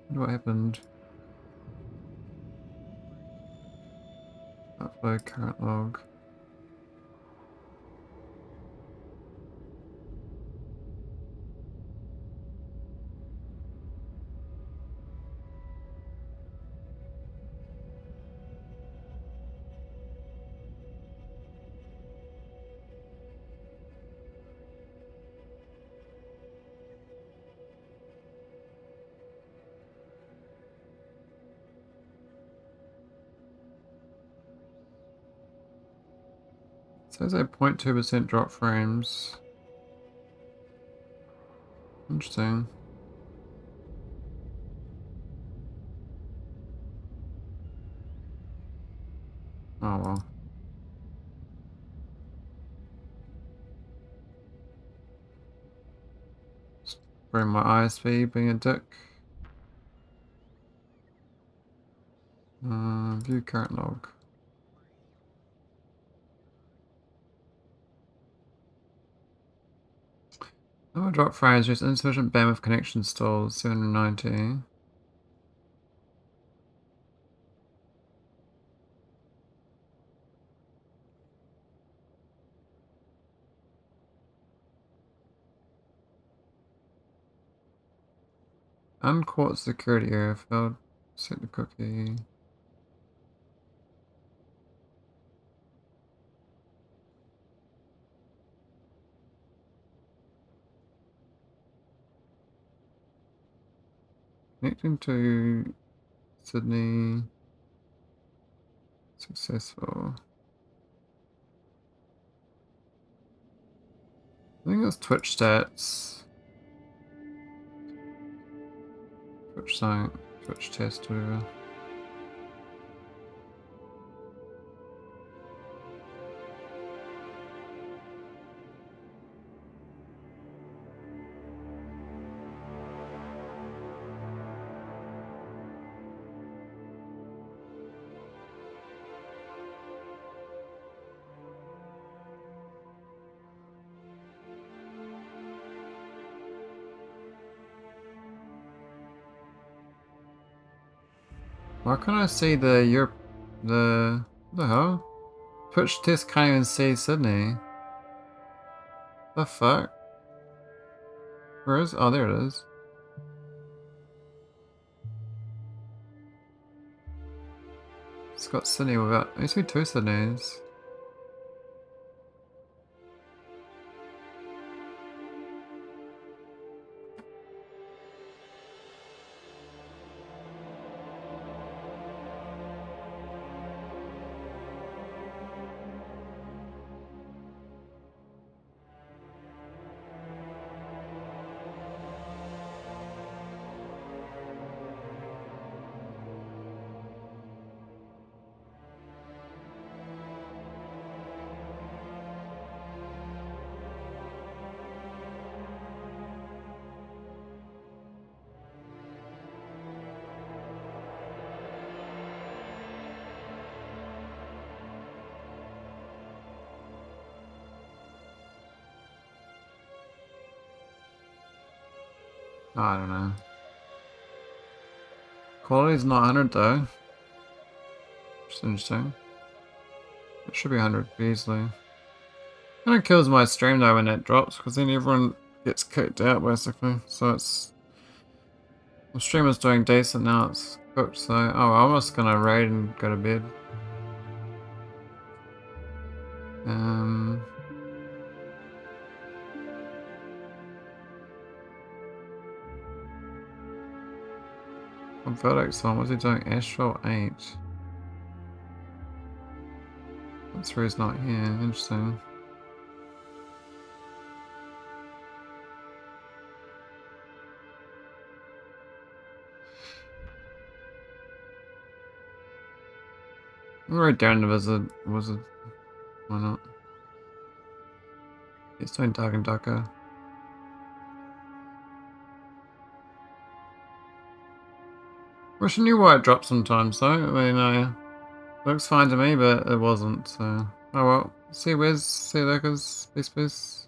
what happened? Upload current log. It says a 0.2% drop frames. Interesting. Oh well. Just bring my ISP being a dick. View current log. No drop frames, just insufficient bandwidth connection stalls, 790. Uncaught security area failed. Set the cookie. Connecting to Sydney. Successful. I think it's Twitch stats. Twitch site. Twitch test, whatever. Why can't I see the what the hell? Twitch test can't even see Sydney. The fuck? Where is? Oh, there it is. It's got Sydney without. It used to be 2 Sydneys. Oh, I don't know. Quality's not 100 though. Which is interesting. It should be 100 easily. Kind of kills my stream though when it drops, because then everyone gets kicked out basically. So it's The streamer's doing decent now, it's cooked, so... Oh, I'm just gonna raid and go to bed. Vertex on, what's he doing? Astral 8. That's where he's not here, interesting. I'm right down to visit Wizard. Why not? He's doing Dark and Darker. Wish I knew why it dropped sometimes though. I mean, looks fine to me, but it wasn't, so... Oh well. See you, Wiz. See you, Lurkers. Peace, peace.